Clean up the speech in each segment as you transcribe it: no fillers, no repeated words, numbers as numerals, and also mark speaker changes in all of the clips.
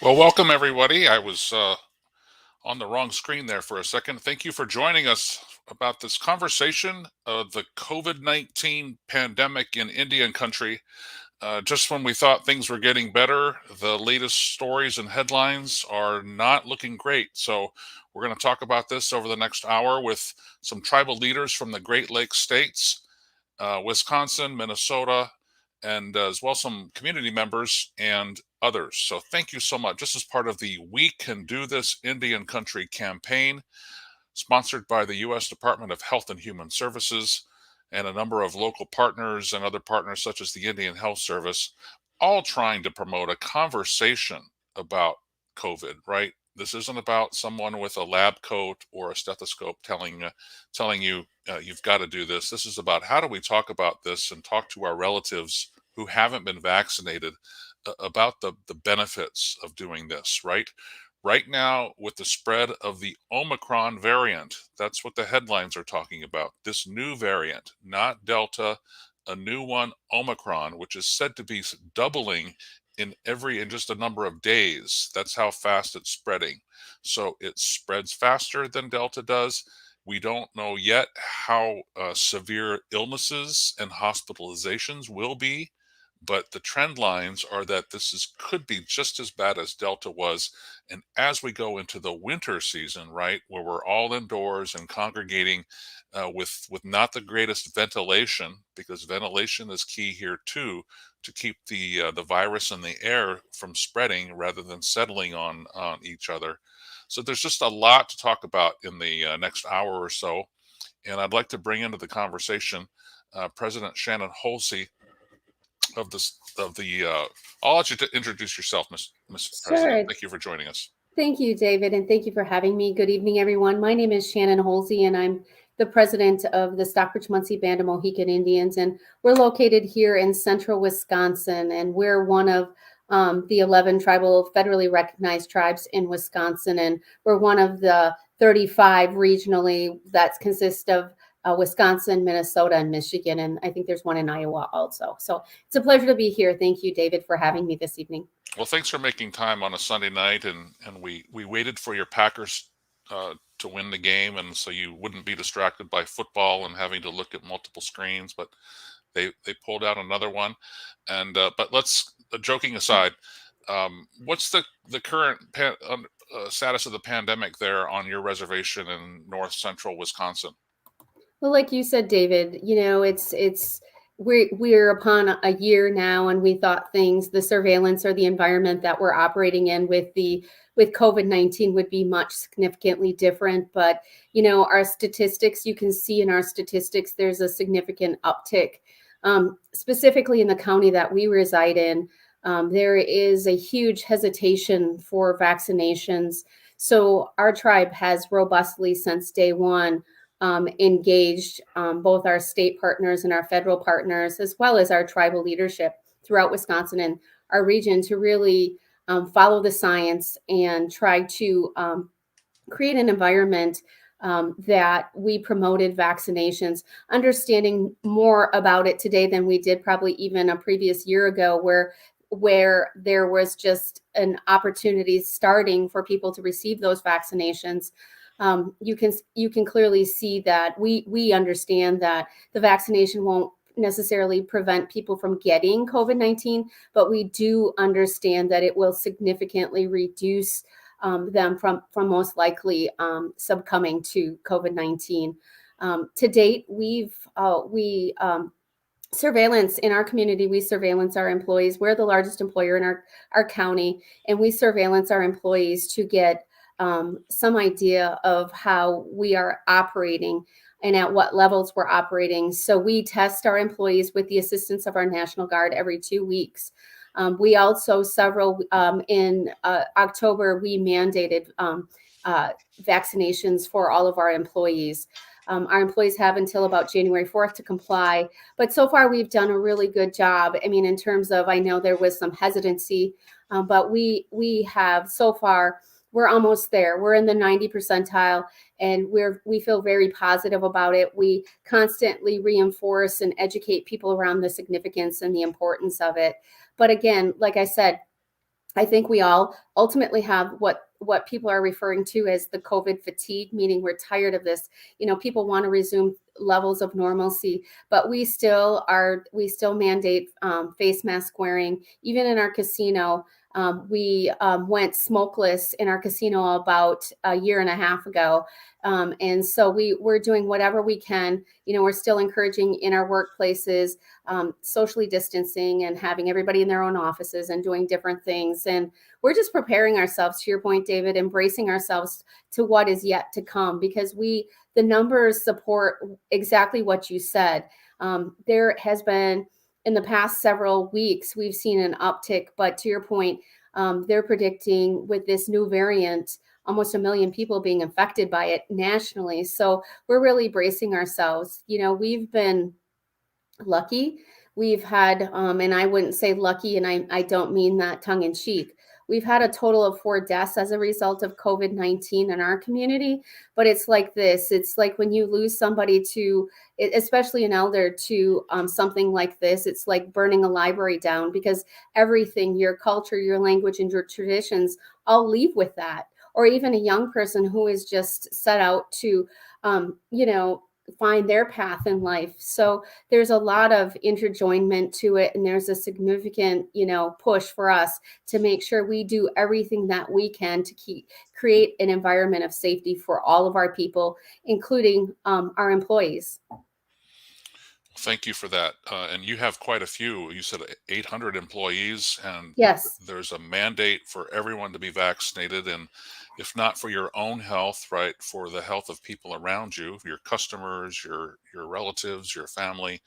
Speaker 1: Well, welcome everybody. I was on the wrong screen there for a second. Thank you for joining us about this conversation of the COVID-19 pandemic in Indian country. Just when we thought things were getting better, the latest stories and headlines are not looking great. So we're going to talk about this over the next hour with some tribal leaders from the Great Lakes states, Wisconsin, Minnesota, and as well some community members and others. So thank you so much. This is part of the We Can Do This Indian Country campaign, sponsored by the U.S. Department of Health and Human Services and a number of local partners and other partners such as the Indian Health Service, all trying to promote a conversation about COVID, right? This isn't about someone with a lab coat or a stethoscope telling you you've got to do this. This is about how do we talk about this and talk to our relatives who haven't been vaccinated about the benefits of doing this, right? Right now, with the spread of the Omicron variant, that's what the headlines are talking about. This new variant, not Delta, a new one, Omicron, which is said to be doubling in just a number of days. That's how fast it's spreading. So it spreads faster than Delta does. We don't know yet how severe illnesses and hospitalizations will be, but the trend lines are that could be just as bad as Delta was. And as we go into the winter season, right, where we're all indoors and congregating with not the greatest ventilation, because ventilation is key here too, to keep the virus in the air from spreading rather than settling on each other. So there's just a lot to talk about in the next hour or so, and I'd like to bring into the conversation President Shannon Holsey of the. I'll let you introduce yourself, Miss President.
Speaker 2: Sure.
Speaker 1: Thank you for joining us.
Speaker 2: Thank you, David, and thank you for having me. Good evening, everyone. My name is Shannon Holsey, and I'm the president of the Stockbridge-Muncie Band of Mohican Indians, and we're located here in central Wisconsin, and we're one of the 11 tribal federally recognized tribes in Wisconsin, and we're one of the 35 regionally that consist of Wisconsin, Minnesota, and Michigan, and I think there's one in Iowa also. So it's a pleasure to be here. Thank you, David, for having me this evening.
Speaker 1: Well, thanks for making time on a Sunday night, and we waited for your Packers to win the game, and so you wouldn't be distracted by football and having to look at multiple screens. But they pulled out another one, and but let's joking aside, what's the current status of the pandemic there on your reservation in north central Wisconsin?
Speaker 2: Well, like you said, David, we're upon a year now, and we thought the surveillance or the environment that we're operating in with COVID-19 would be much significantly different. But our statistics, you can see in our statistics, there's a significant uptick, specifically in the county that we reside in. There is a huge hesitation for vaccinations. So our tribe has robustly since day one engaged both our state partners and our federal partners, as well as our tribal leadership throughout Wisconsin and our region, to really follow the science and try to create an environment that we promoted vaccinations, understanding more about it today than we did probably even a previous year ago, where there was just an opportunity starting for people to receive those vaccinations. You can clearly see that we understand that the vaccination won't necessarily prevent people from getting COVID-19, but we do understand that it will significantly reduce them from most likely succumbing to COVID-19. To date, we surveillance in our community. We surveillance our employees. We're the largest employer in our county, and we surveillance our employees to get some idea of how we are operating and at what levels we're operating. So we test our employees with the assistance of our National Guard every 2 weeks. We also in October, we mandated vaccinations for all of our employees. Our employees have until about January 4th to comply. But so far, we've done a really good job. I mean, in terms of, I know there was some hesitancy, but we have so far, we're almost there. We're in the 90 percentile, and we feel very positive about it. We constantly reinforce and educate people around the significance and the importance of it. But again, like I said, I think we all ultimately have what people are referring to as the COVID fatigue, meaning we're tired of this. People want to resume levels of normalcy, but we still mandate face mask wearing. Even in our casino, we went smokeless in our casino about a year and a half ago. And so we're doing whatever we can. We're still encouraging in our workplaces, socially distancing and having everybody in their own offices and doing different things. And we're just preparing ourselves, to your point, David, embracing ourselves to what is yet to come, because the numbers support exactly what you said. There has been, in the past several weeks, we've seen an uptick, but to your point, they're predicting with this new variant, almost 1 million people being infected by it nationally. So we're really bracing ourselves. We've been lucky. We've had, and I wouldn't say lucky, and I don't mean that tongue in cheek. We've had a total of 4 deaths as a result of COVID-19 in our community. But it's like this. It's like when you lose somebody to, especially an elder, to something like this, it's like burning a library down, because everything, your culture, your language, and your traditions all leave with that. or even a young person who is just set out to, you know, find their path in life. So there's a lot of interjoinment to it, and there's a significant, you know, push for us to make sure we do everything that we can to create an environment of safety for all of our people, including our employees.
Speaker 1: Thank you for that. And you have quite a few. You said 800 employees, and
Speaker 2: Yes.
Speaker 1: there's a mandate for everyone to be vaccinated. And if not for your own health, right, for the health of people around you, your customers, your relatives, your family.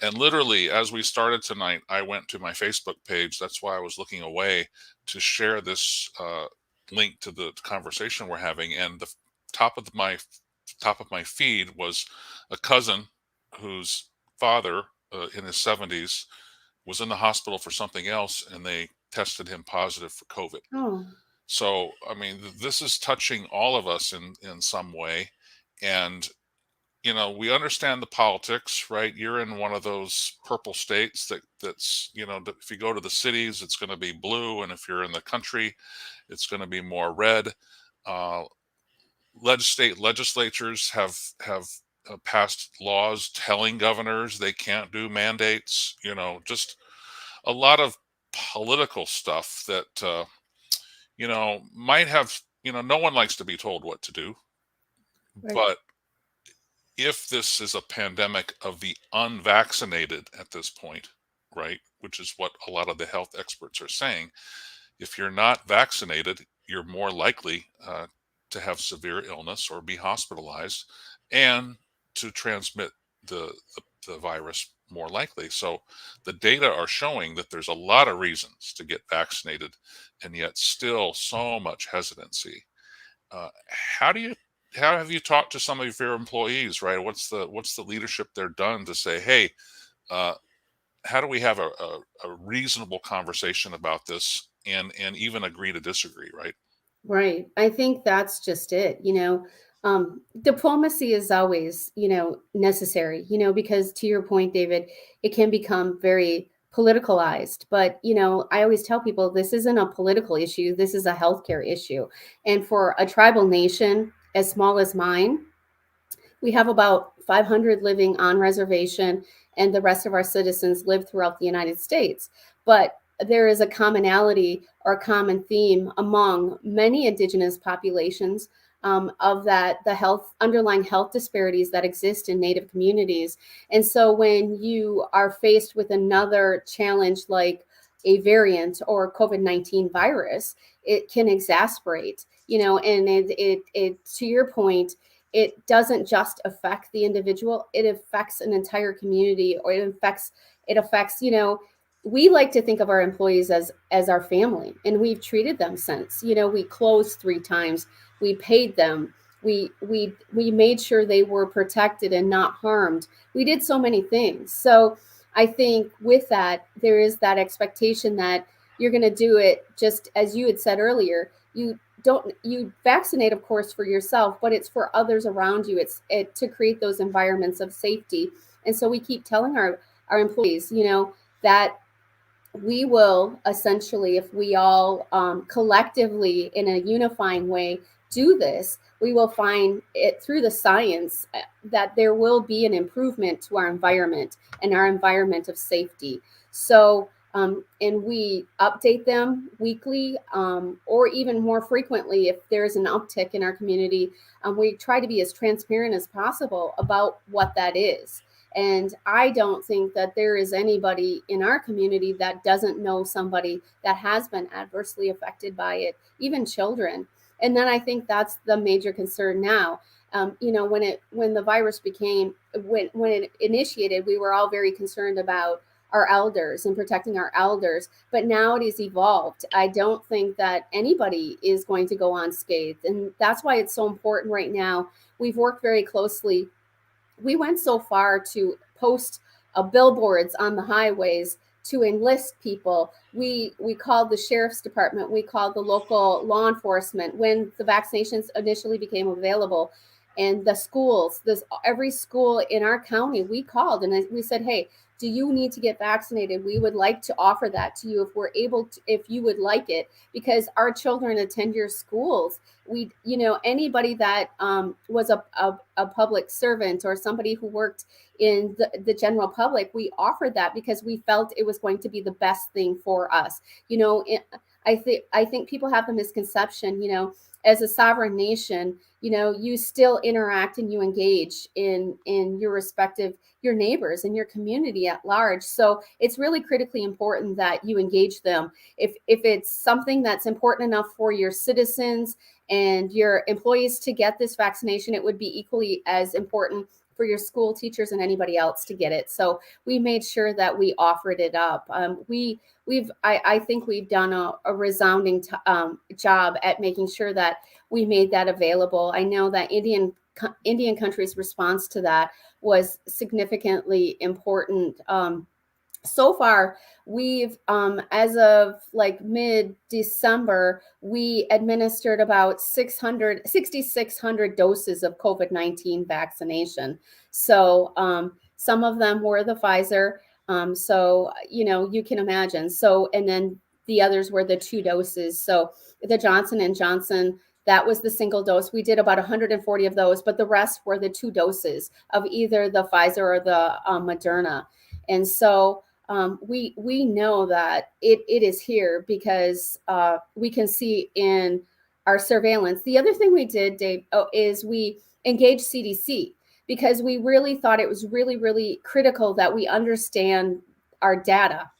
Speaker 1: And literally, as we started tonight, I went to my Facebook page. That's why I was looking away to share this link to the conversation we're having. And the top of my top of my feed was a cousin whose father, in his 70s, was in the hospital for something else, and they tested him positive for COVID.
Speaker 2: Oh,
Speaker 1: So, I mean, this is touching all of us in some way. And we understand the politics, right? You're in one of those purple states that's, if you go to the cities, it's going to be blue, and if you're in the country, it's going to be more red. Uh, state legislatures have passed laws telling governors they can't do mandates. Just a lot of political stuff that might have. No one likes to be told what to do,
Speaker 2: right,
Speaker 1: but if this is a pandemic of the unvaccinated at this point, right, which is what a lot of the health experts are saying, if you're not vaccinated, you're more likely to have severe illness or be hospitalized and to transmit the virus more likely. So the data are showing that there's a lot of reasons to get vaccinated, and yet still so much hesitancy. How do you how have you talked to some of your employees, right? What's the leadership there done to say, hey, uh, how do we have a reasonable conversation about this and even agree to disagree, right?
Speaker 2: right. I think that's just it. Diplomacy is always, necessary, because to your point, David, it can become very politicalized. But, I always tell people this isn't a political issue, this is a healthcare issue. And for a tribal nation as small as mine, we have about 500 living on reservation, and the rest of our citizens live throughout the United States. But there is a commonality or a common theme among many indigenous populations, of that the health underlying health disparities that exist in Native communities. And so when you are faced with another challenge like a variant or COVID-19 virus, it can exasperate, and it to your point, it doesn't just affect the individual, it affects an entire community, or it affects, we like to think of our employees as our family, and we've treated them since, we closed 3 times, we paid them, we made sure they were protected and not harmed. We did so many things. So I think with that, there is that expectation that you're going to do it just as you had said earlier. You vaccinate, of course, for yourself, but it's for others around you. It's to create those environments of safety. And so we keep telling our employees, that we will essentially, if we all collectively in a unifying way do this, we will find it through the science that there will be an improvement to our environment and our environment of safety. So, and we update them weekly, or even more frequently if there's an uptick in our community. We try to be as transparent as possible about what that is. And I don't think that there is anybody in our community that doesn't know somebody that has been adversely affected by it, even children. And then I think that's the major concern now. When the virus when it initiated, we were all very concerned about our elders and protecting our elders. But now it has evolved. I don't think that anybody is going to go unscathed. And that's why it's so important right now. We've worked very closely. We went so far to post billboards on the highways to enlist people. We called the sheriff's department, we called the local law enforcement when the vaccinations initially became available, and the schools. There's every school in our county we called, and we said, hey, do you need to get vaccinated? We would like to offer that to you if we're able to, if you would like it, because our children attend your schools. We, you know, anybody that was a public servant or somebody who worked in the general public, we offered that because we felt it was going to be the best thing for us. You know, I think people have the misconception, you know, as a sovereign nation, you know, you still interact and you engage in your respective, your neighbors and your community at large. So it's really critically important that you engage them. If it's something that's important enough for your citizens and your employees to get this vaccination, it would be equally as important for your school teachers and anybody else to get it. So we made sure that we offered it up. I think we've done a resounding job at making sure that we made that available. I know that Indian country's response to that was significantly important. So far, we've as of like mid-December, we administered about 6,600 doses of COVID-19 vaccination. So some of them were the Pfizer. So, you know, you can imagine. So, and then the others were the 2 doses. So the Johnson and Johnson, that was the single dose. We did about 140 of those, but the rest were the 2 doses of either the Pfizer or the Moderna. And so we know that it is here because we can see in our surveillance. The other thing we did, Dave, is we engaged CDC because we really thought it was really, really critical that we understand our data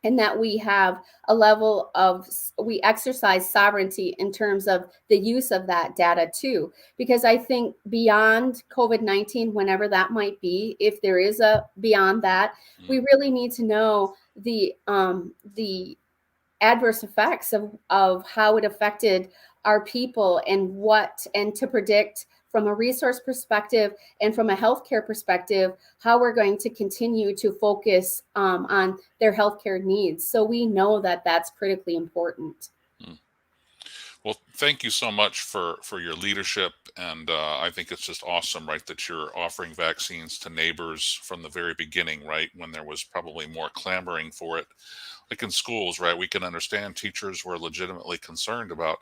Speaker 2: and that we have a level of, we exercise sovereignty in terms of the use of that data too. Because I think beyond COVID-19, whenever that might be, if there is a beyond that, we really need to know the adverse effects of how it affected our people and to predict from a resource perspective and from a healthcare perspective, how we're going to continue to focus on their healthcare needs. So we know that that's critically important.
Speaker 1: Well, thank you so much for your leadership, and I think it's just awesome, right, that you're offering vaccines to neighbors from the very beginning, right, when there was probably more clamoring for it. Like in schools, right, we can understand teachers were legitimately concerned about,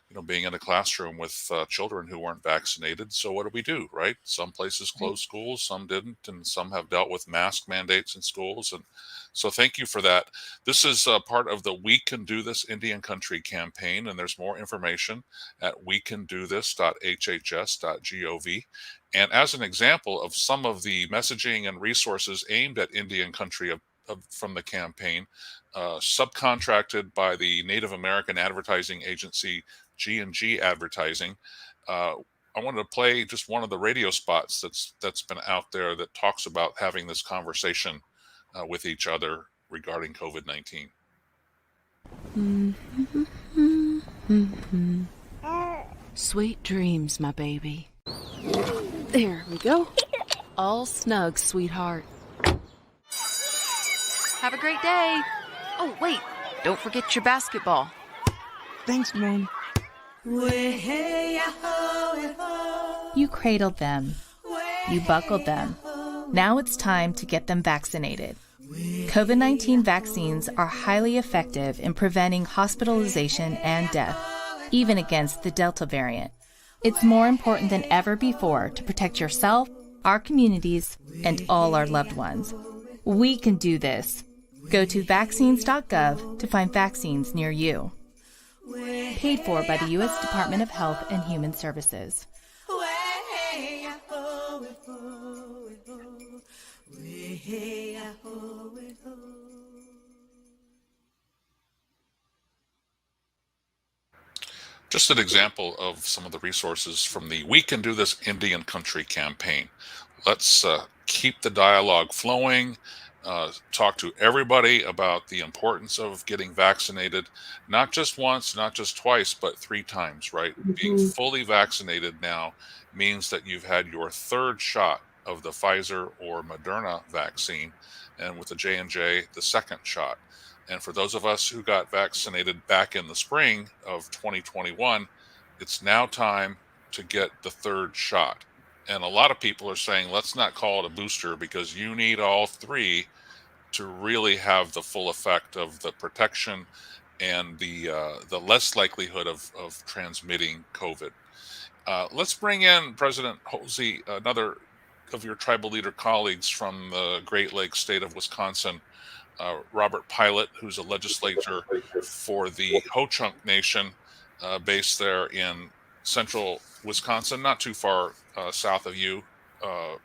Speaker 1: you know, being in a classroom with children who weren't vaccinated. So what do, right? Some places
Speaker 2: Right.
Speaker 1: closed schools, some didn't, and some have dealt with mask mandates in schools. And so thank you for that. This is part of the We Can Do This Indian Country campaign, and there's more information at wecandothis.hhs.gov. And as an example of some of the messaging and resources aimed at Indian country from the campaign, subcontracted by the Native American advertising agency G&G Advertising. I wanted to play just one of the radio spots that's been out there that talks about having this conversation with each other regarding COVID-19.
Speaker 3: Sweet dreams, my baby. There we go. All snug, sweetheart. Have a great day. Oh, wait. Don't forget your basketball.
Speaker 4: Thanks, Mom.
Speaker 5: You cradled them. You buckled them. Now it's time to get them vaccinated. COVID-19 vaccines are highly effective in preventing hospitalization and death, even against the Delta variant. It's more important than ever before to protect yourself, our communities, and all our loved ones. We can do this. Go to vaccines.gov to find vaccines near you. Paid for by the U.S. Department of Health and Human Services.
Speaker 1: Just an example of some of the resources from the We Can Do This Indian Country campaign. Let's keep the dialogue flowing. Talk to everybody about the importance of getting vaccinated, not just once, not just twice, but 3 times, right? Being fully vaccinated now means that you've had your 3rd shot of the Pfizer or Moderna vaccine, and with the J&J, the 2nd shot. And for those of us who got vaccinated back in the spring of 2021, it's now time to get the 3rd shot. And a lot of people are saying, let's not call it a booster because you need all 3 to really have the full effect of the protection and the less likelihood of transmitting COVID. Let's bring in President Holsey, another of your tribal leader colleagues from the Great Lakes state of Wisconsin, Robert Pilot, who's a legislator for the Ho-Chunk Nation, based there in central Wisconsin, not too far south of you, uh,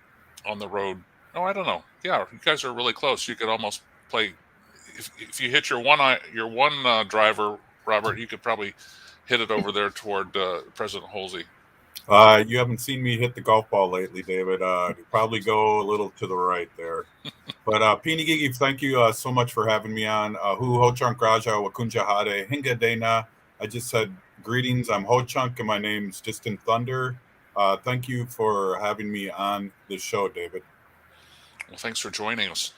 Speaker 1: on the road. Oh, I don't know. Yeah, you guys are really close. You could almost play if you hit your one driver, Robert. You could probably hit it over there toward President Holsey.
Speaker 6: You haven't seen me hit the golf ball lately, David. Probably go a little to the right there. But Pini Gigi, thank you so much for having me on. Hu Ho Chunk Raja Wakunja Hade Hinga Dana. I just said greetings. I'm Ho Chunk and my name's Distant Thunder. Thank you for having me on the show, David.
Speaker 1: Well, thanks for joining us.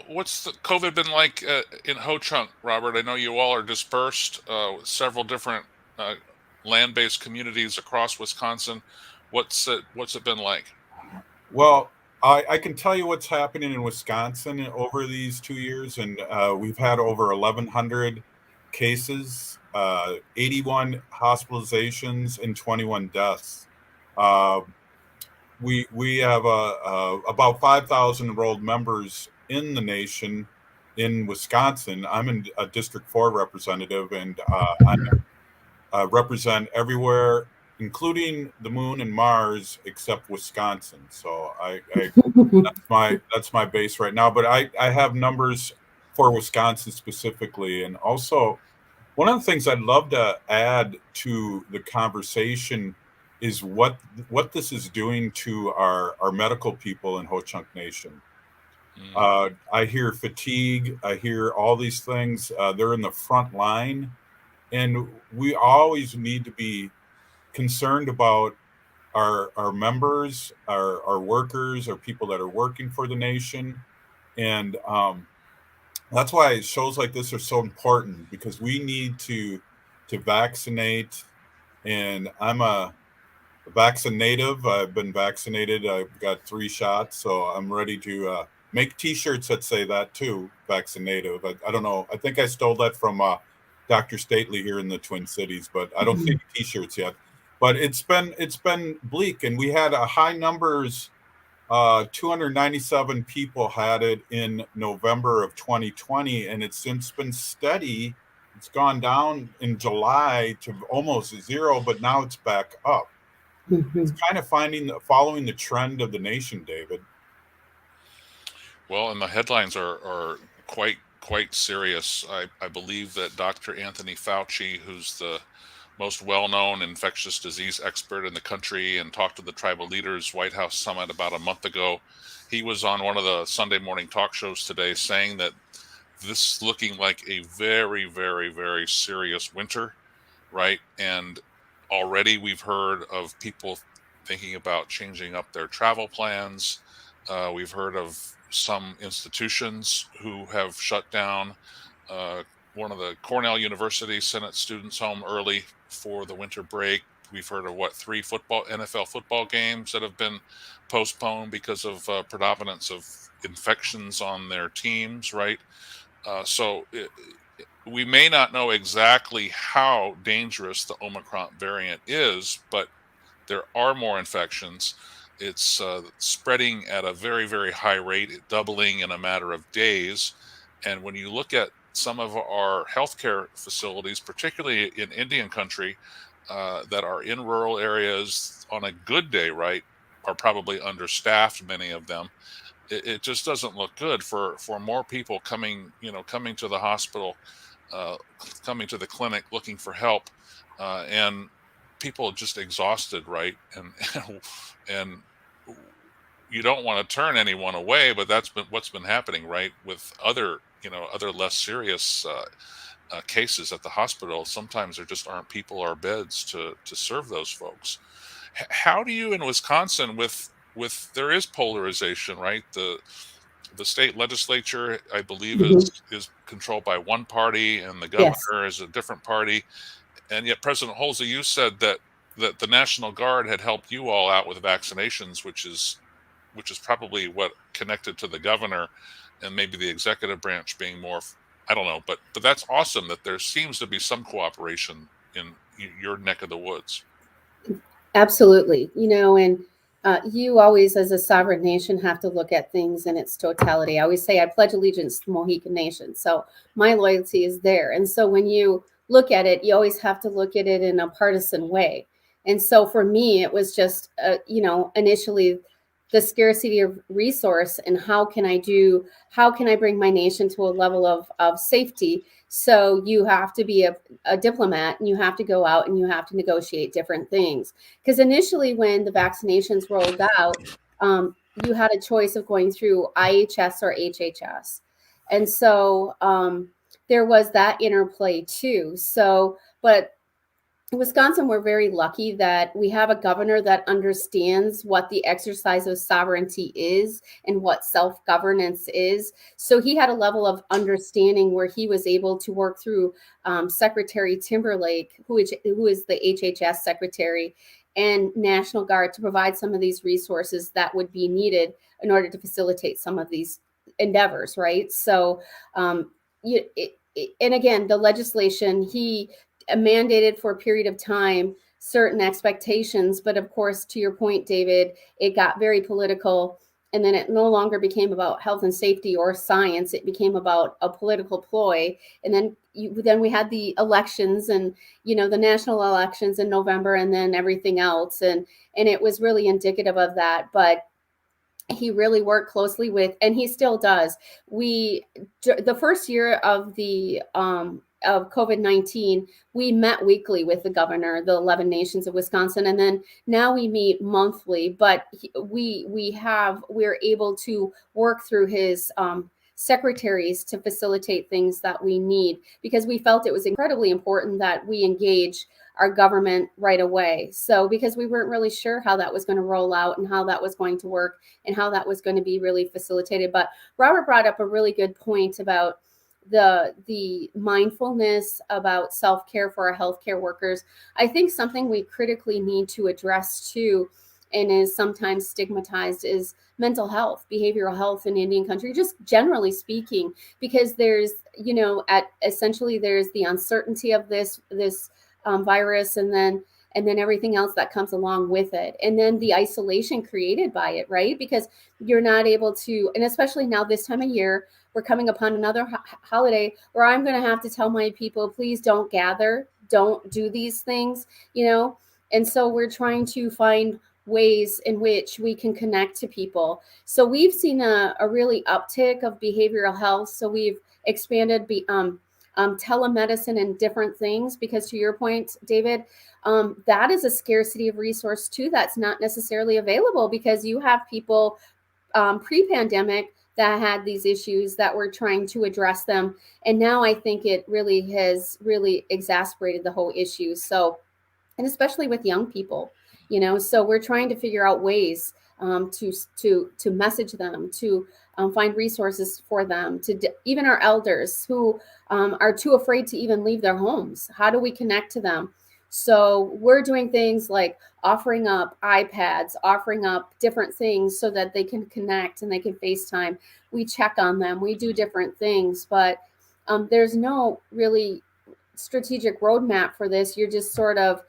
Speaker 1: What's the COVID been like in Ho Chunk, Robert? I know you all are dispersed with several different uh, land-based communities across Wisconsin. What's it been like?
Speaker 6: Well, I can tell you what's happening in Wisconsin over these 2 years, and we've had over 1,100 cases, 81 hospitalizations, and 21 deaths. Uh, we have about 5,000 enrolled members in the nation in Wisconsin. I'm a District 4 representative, and I represent everywhere, including the moon and Mars, except Wisconsin. So that's my base right now. But I have numbers for Wisconsin specifically, and also one of the things I'd love to add to the conversation is what this is doing to our medical people in Ho Chunk Nation. I hear fatigue. I hear all these things. They're in the front line, and we always need to be concerned about our members, our workers, our people that are working for the nation, and that's why shows like this are so important, because we need to vaccinate. And I'm a vaccinative. I've been vaccinated. I've got 3 shots, so I'm ready to make T-shirts that say that too. Vaccinative. I don't know. I think I stole that from Dr. Stately here in the Twin Cities, but I don't see any T-shirts yet. But it's been bleak, and we had a high numbers. 297 people had it in November of 2020, and it's since been steady. It's gone down in July to almost 0, but now it's back up. It's kind of following the trend of the nation, David.
Speaker 1: Well, and the headlines are quite serious. I believe that Dr. Anthony Fauci, who's the most well-known infectious disease expert in the country and talked to the tribal leaders White House summit about a month ago, he was on one of the Sunday morning talk shows today saying that this is looking like a very, very, very serious winter, right? And already we've heard of people thinking about changing up their travel plans. We've heard of some institutions who have shut down. One of the Cornell University sent its students home early for the winter break. We've heard of 3 NFL football games that have been postponed because of predominance of infections on their teams, right? We may not know exactly how dangerous the Omicron variant is, but there are more infections. It's spreading at a very, very high rate, doubling in a matter of days. And when you look at some of our healthcare facilities, particularly in Indian country, that are in rural areas on a good day, right, are probably understaffed, many of them. It just doesn't look good for more people coming to the hospital, coming to the clinic looking for help, and people just exhausted, right? And you don't want to turn anyone away, but that's what's been happening, right, with other less serious cases at the hospital. Sometimes there just aren't people or beds to serve those folks. How do you in Wisconsin with there is polarization, right? The state legislature, I believe, is controlled by one party, and the governor is a different party. And yet, President Holsey, you said that the National Guard had helped you all out with vaccinations, which is probably what connected to the governor. and maybe the executive branch being more, I don't know, but that's awesome that there seems to be some cooperation in your neck of the woods.
Speaker 2: Absolutely. And you always, as a sovereign nation, have to look at things in its totality. I always say I pledge allegiance to the Mohican Nation. So my loyalty is there. And so when you look at it, you always have to look at it in a partisan way. And so for me, it was just, initially the scarcity of resource and how can I bring my nation to a level of safety. So you have to be a diplomat, and you have to go out and you have to negotiate different things. Because initially, when the vaccinations rolled out, you had a choice of going through IHS or HHS. And so there was that interplay too. So, but in Wisconsin, we're very lucky that we have a governor that understands what the exercise of sovereignty is and what self-governance is. So he had a level of understanding where he was able to work through Secretary Timberlake, who is the HHS secretary, and National Guard to provide some of these resources that would be needed in order to facilitate some of these endeavors, right? So, and again, the legislation, he mandated for a period of time certain expectations, but of course, to your point, David, it got very political, and then it no longer became about health and safety or science. It became about a political ploy, and then we had the elections, and the national elections in November, and then everything else, and it was really indicative of that. But he really worked closely with, and he still does. The first year of the of COVID-19, we met weekly with the governor, the 11 nations of Wisconsin, and then now we meet monthly. But we're able to work through his secretaries to facilitate things that we need, because we felt it was incredibly important that we engage our government right away. So because we weren't really sure how that was going to roll out and how that was going to work and how that was going to be really facilitated. But Robert brought up a really good point about the mindfulness about self-care for our healthcare workers. I think something we critically need to address too, and is sometimes stigmatized, is mental health, behavioral health in Indian country, just generally speaking, because there's, there's the uncertainty of this virus, and then everything else that comes along with it. And then the isolation created by it, right? Because you're not able to, and especially now this time of year, we're coming upon another holiday where I'm going to have to tell my people, please don't gather, don't do these things, And so we're trying to find ways in which we can connect to people. So we've seen a really uptick of behavioral health. So we've expanded telemedicine and different things, because to your point, David, that is a scarcity of resource too that's not necessarily available, because you have people pre-pandemic that had these issues that were trying to address them. And now I think it really has exacerbated the whole issue. So, and especially with young people, so we're trying to figure out ways to message them, to find resources for them, even our elders who are too afraid to even leave their homes. How do we connect to them? So we're doing things like offering up iPads, offering up different things so that they can connect and they can FaceTime. We check on them. We do different things, but there's no really strategic roadmap for this. You're just sort of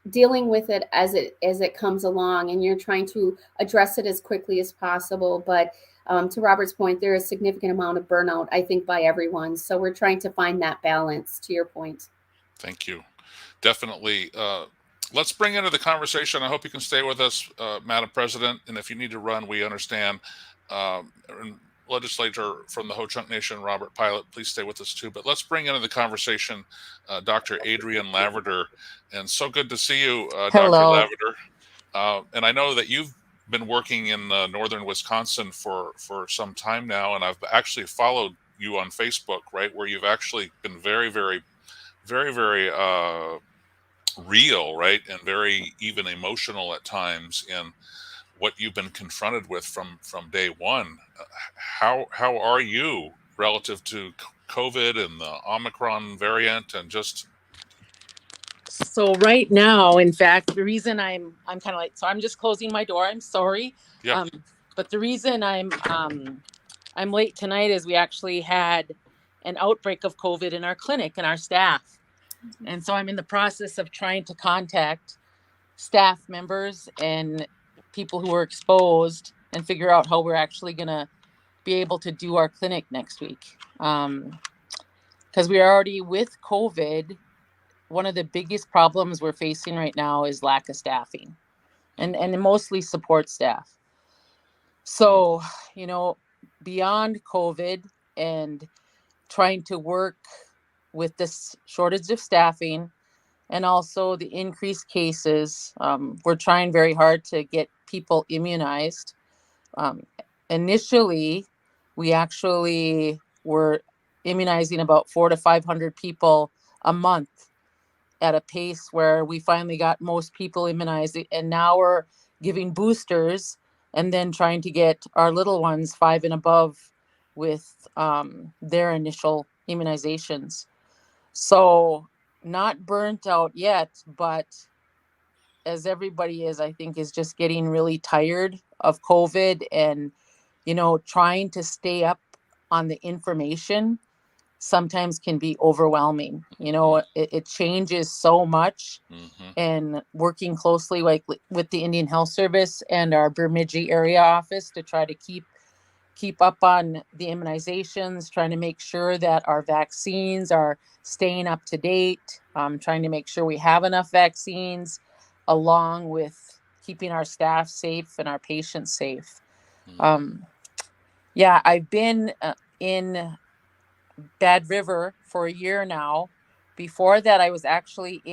Speaker 2: dealing with it as it comes along, and you're trying to address it as quickly as possible. But to Robert's point, there is a significant amount of burnout, I think, by everyone. So we're trying to find that balance, to your point.
Speaker 1: Thank you. Definitely. Let's bring into the conversation, I hope you can stay with us, Madam President, and if you need to run, we understand. Legislator from the Ho-Chunk Nation, Robert Pilot, please stay with us too. But let's bring into the conversation Dr. Adrienne Laverdure. And so good to see you, Dr. Laverdure. And I know that you've been working in northern Wisconsin for some time now, and I've actually followed you on Facebook, right, where you've actually been very, very, very, very real, right, and very even emotional at times in what you've been confronted with from day one. How are you relative to COVID and the Omicron variant, and just?
Speaker 7: So right now, in fact, the reason I'm kind of like, so I'm just closing my door. I'm sorry.
Speaker 1: Yeah.
Speaker 7: But the reason I'm I'm late tonight as we actually had an outbreak of COVID in our clinic and our staff. And so I'm in the process of trying to contact staff members and people who are exposed and figure out how we're actually going to be able to do our clinic next week. Because we're already with COVID. One of the biggest problems we're facing right now is lack of staffing and mostly support staff. So, beyond COVID and trying to work with this shortage of staffing and also the increased cases, we're trying very hard to get people immunized. Initially, we actually were immunizing about 400 to 500 people a month at a pace where we finally got most people immunized. And now we're giving boosters and then trying to get our little ones 5 and above with their initial immunizations. So not burnt out yet, but as everybody is, I think, is just getting really tired of COVID and, trying to stay up on the information sometimes can be overwhelming. It changes so much. And working closely with the Indian Health Service and our Bemidji area office to try to keep up on the immunizations, trying to make sure that our vaccines are staying up to date, trying to make sure we have enough vaccines, along with keeping our staff safe and our patients safe. I've been in Bad River for a year now. Before that, I was actually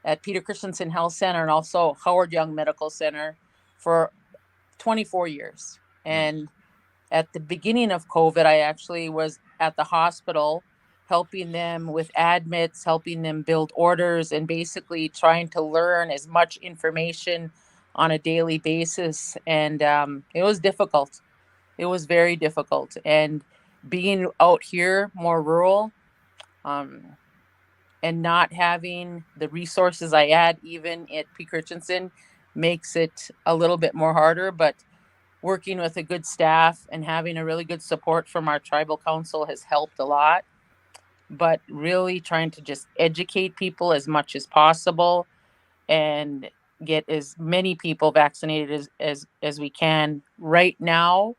Speaker 7: at Peter Christensen Health Center and also Howard Young Medical Center for 24 years. And at the beginning of COVID, I actually was at the hospital helping them with admits, helping them build orders, and basically trying to learn as much information on a daily basis. And it was difficult. It was very difficult. And being out here more rural and not having the resources I had even at P. Christensen makes it a little bit more harder. But working with a good staff and having a really good support from our tribal council has helped a lot. But really trying to just educate people as much as possible and get as many people vaccinated as we can. Right now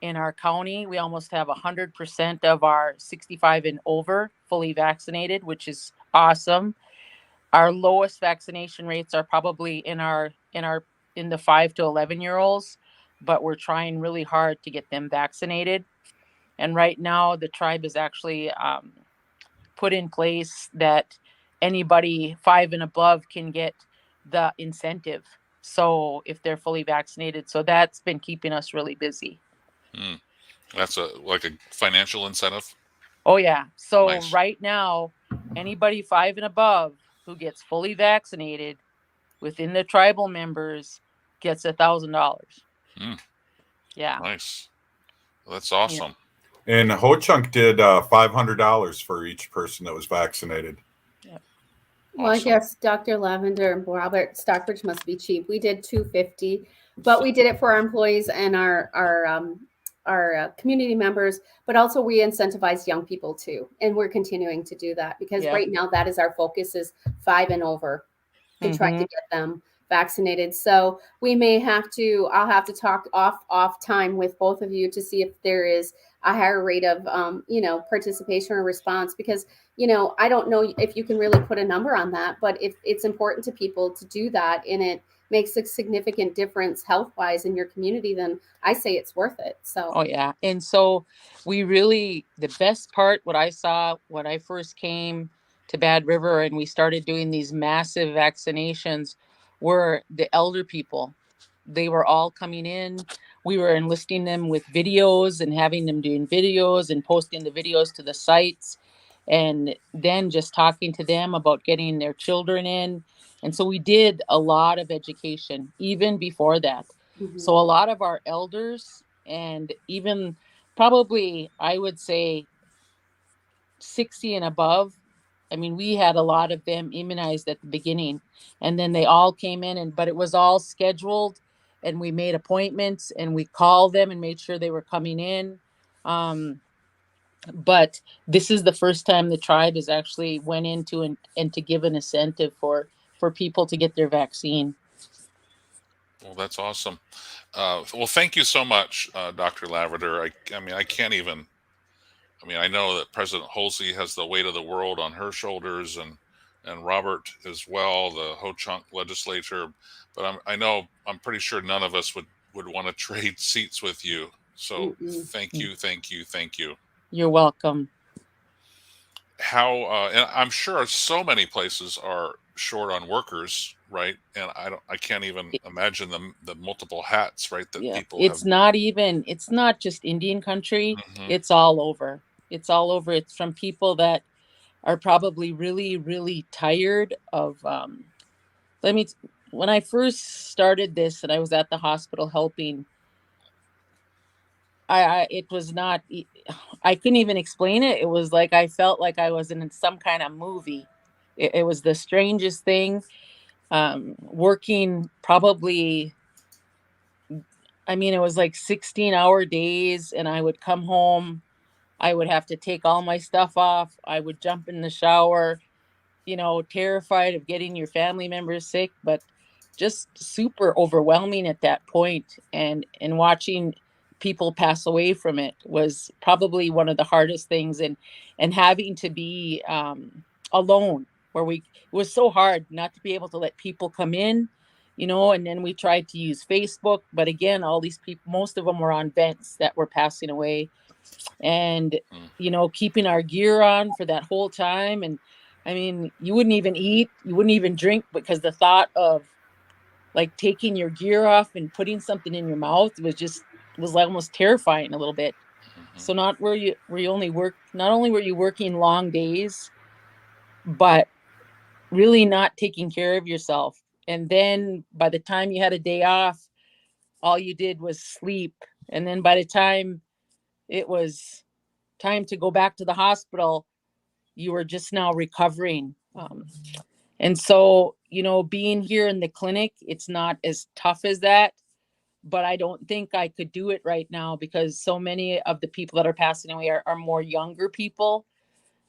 Speaker 7: in our county, we almost have 100% of our 65 and over fully vaccinated, which is awesome. Our lowest vaccination rates are probably in the 5 to 11-year-olds, but we're trying really hard to get them vaccinated. And right now, the tribe is actually put in place that anybody 5 and above can get the incentive. So if they're fully vaccinated, so that's been keeping us really busy.
Speaker 1: That's like a financial incentive.
Speaker 7: Oh yeah. So
Speaker 1: Nice.
Speaker 7: Right now, anybody 5 and above who gets fully vaccinated within the tribal members gets $1,000. Yeah.
Speaker 1: Nice. Well, that's awesome.
Speaker 7: Yeah.
Speaker 6: And Ho-Chunk did $500 for each person that was vaccinated.
Speaker 7: Yep.
Speaker 2: Well, I guess Dr. Lavender and Robert Stockbridge must be cheap. We did $250, but we did it for our employees and our community members, but also we incentivize young people too. And we're continuing to do that because right now that is our focus is 5 and over and trying to get them vaccinated. So I'll have to talk off time with both of you to see if there is a higher rate of, participation or response, because, I don't know if you can really put a number on that, but if it's important to people to do that and it makes a significant difference health-wise in your community, then I say it's worth it. So.
Speaker 7: Oh yeah. And so the best part, what I saw when I first came to Bad River and we started doing these massive vaccinations were the elder people. They were all coming in. We were enlisting them with videos and having them doing videos and posting the videos to the sites, and then just talking to them about getting their children in. And so we did a lot of education even before that. So a lot of our elders, and even probably, I would say 60 and above, I mean, we had a lot of them immunized at the beginning, and then they all came in, but it was all scheduled, and we made appointments and we called them and made sure they were coming in. But this is the first time the tribe has actually went into and to give an incentive for people to get their vaccine.
Speaker 1: Well, that's awesome. Well, thank you so much, Dr. Lavender. I mean, I can't even. I mean, I know that President Halsey has the weight of the world on her shoulders, and Robert as well, the Ho Chunk legislature. But I know I'm pretty sure none of us would want to trade seats with you. So thank you, thank you, thank you.
Speaker 7: You're welcome.
Speaker 1: How and I'm sure so many places are short on workers, right? And I can't even imagine the multiple hats, right, that people
Speaker 7: It's
Speaker 1: have.
Speaker 7: not just Indian country.
Speaker 1: Mhm.
Speaker 7: It's all over. It's all over. It's from people that are probably really, really tired of when I first started this and I was at the hospital helping, it was not, I couldn't even explain it. It was like I felt like I was in some kind of movie. It was the strangest thing. Working probably, I mean, it was like 16-hour days, and I would come home. I would have to take all my stuff off. I would jump in the shower, terrified of getting your family members sick, but just super overwhelming at that point. And watching people pass away from it was probably one of the hardest things. And having to be alone, it was so hard not to be able to let people come in, and then we tried to use Facebook, but again, all these people, most of them were on vents that were passing away. And keeping our gear on for that whole time. And I mean, you wouldn't even eat, you wouldn't even drink, because the thought of like taking your gear off and putting something in your mouth was like almost terrifying a little bit. So not where you only work, not only were you working long days, but really not taking care of yourself. And then by the time you had a day off, all you did was sleep. And then by the time it was time to go back to the hospital, you were just now recovering. And so, being here in the clinic, it's not as tough as that, but I don't think I could do it right now because so many of the people that are passing away are more younger people.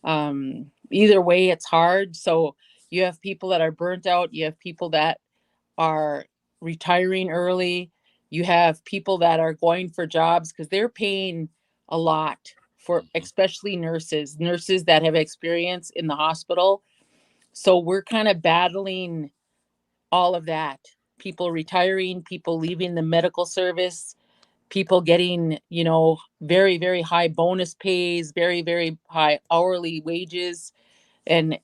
Speaker 7: Either way, it's hard. So you have people that are burnt out. You have people that are retiring early. You have people that are going for jobs because they're paying a lot for, especially nurses that have experience in the hospital. So we're kind of battling all of that. People retiring, people leaving the medical service, people getting, very, very high bonus pays, very, very high hourly wages. And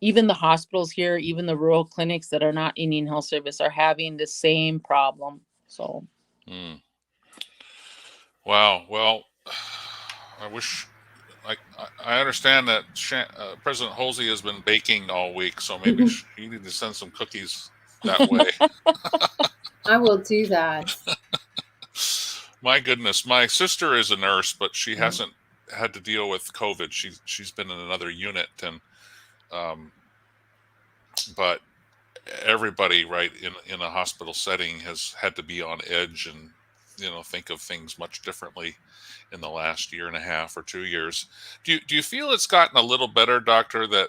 Speaker 7: even the hospitals here, even the rural clinics that are not Indian Health Service are having the same problem. So.
Speaker 1: Wow. Well, I wish. I understand that President Halsey has been baking all week, so maybe you need to send some cookies that way.
Speaker 2: I will do that.
Speaker 1: My goodness, my sister is a nurse, but she hasn't had to deal with COVID. She's been in another unit, and but everybody, right, in a hospital setting has had to be on edge and think of things much differently in the last year and a half or 2 years. Do you feel it's gotten a little better, doctor, that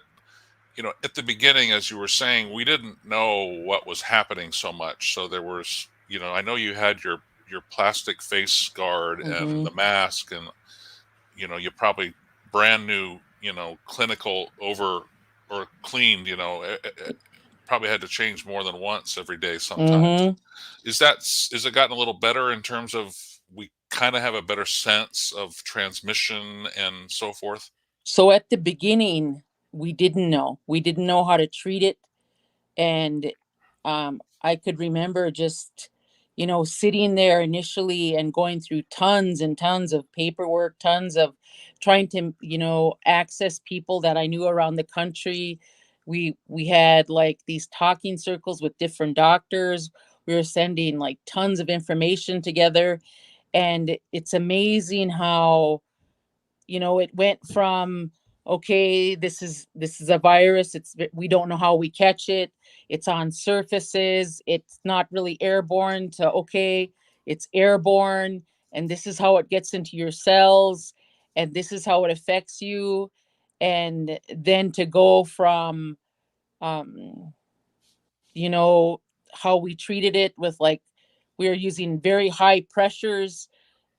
Speaker 1: at the beginning, as you were saying, we didn't know what was happening so much, so there was, I know you had your plastic face guard and the mask, and you probably brand new, clinical over or cleaned, probably had to change more than once every day sometimes. Is it gotten a little better in terms of we kind of have a better sense of transmission and so forth?
Speaker 7: So at the beginning, we didn't know how to treat it. And I could remember just, sitting there initially and going through tons and tons of paperwork, tons of trying to, access people that I knew around the country. We had like these talking circles with different doctors. We were sending like tons of information together. And it's amazing how, it went from, okay, this is a virus, we don't know how we catch it, it's on surfaces, it's not really airborne, to okay, it's airborne, and this is how it gets into your cells, and this is how it affects you. And then to go from, um, you know, how we treated it with like, we were using very high pressures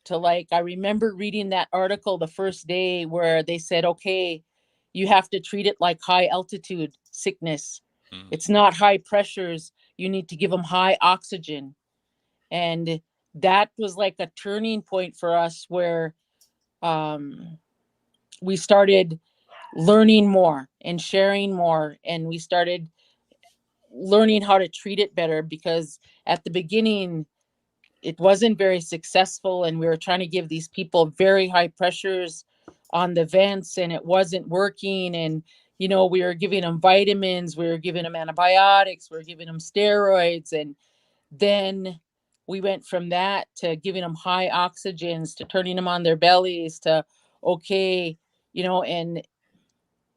Speaker 7: to like, I remember reading that article the first day where they said, okay, you have to treat it like high altitude sickness. It's not high pressures. You need to give them high oxygen. And that was like a turning point for us where we started learning more and sharing more. And we started learning how to treat it better, because at the beginning, it wasn't very successful, and we were trying to give these people very high pressures on the vents, and it wasn't working. And you know, we were giving them vitamins, we were giving them antibiotics, we were giving them steroids, and then we went from that to giving them high oxygens, to turning them on their bellies, to okay, you know, and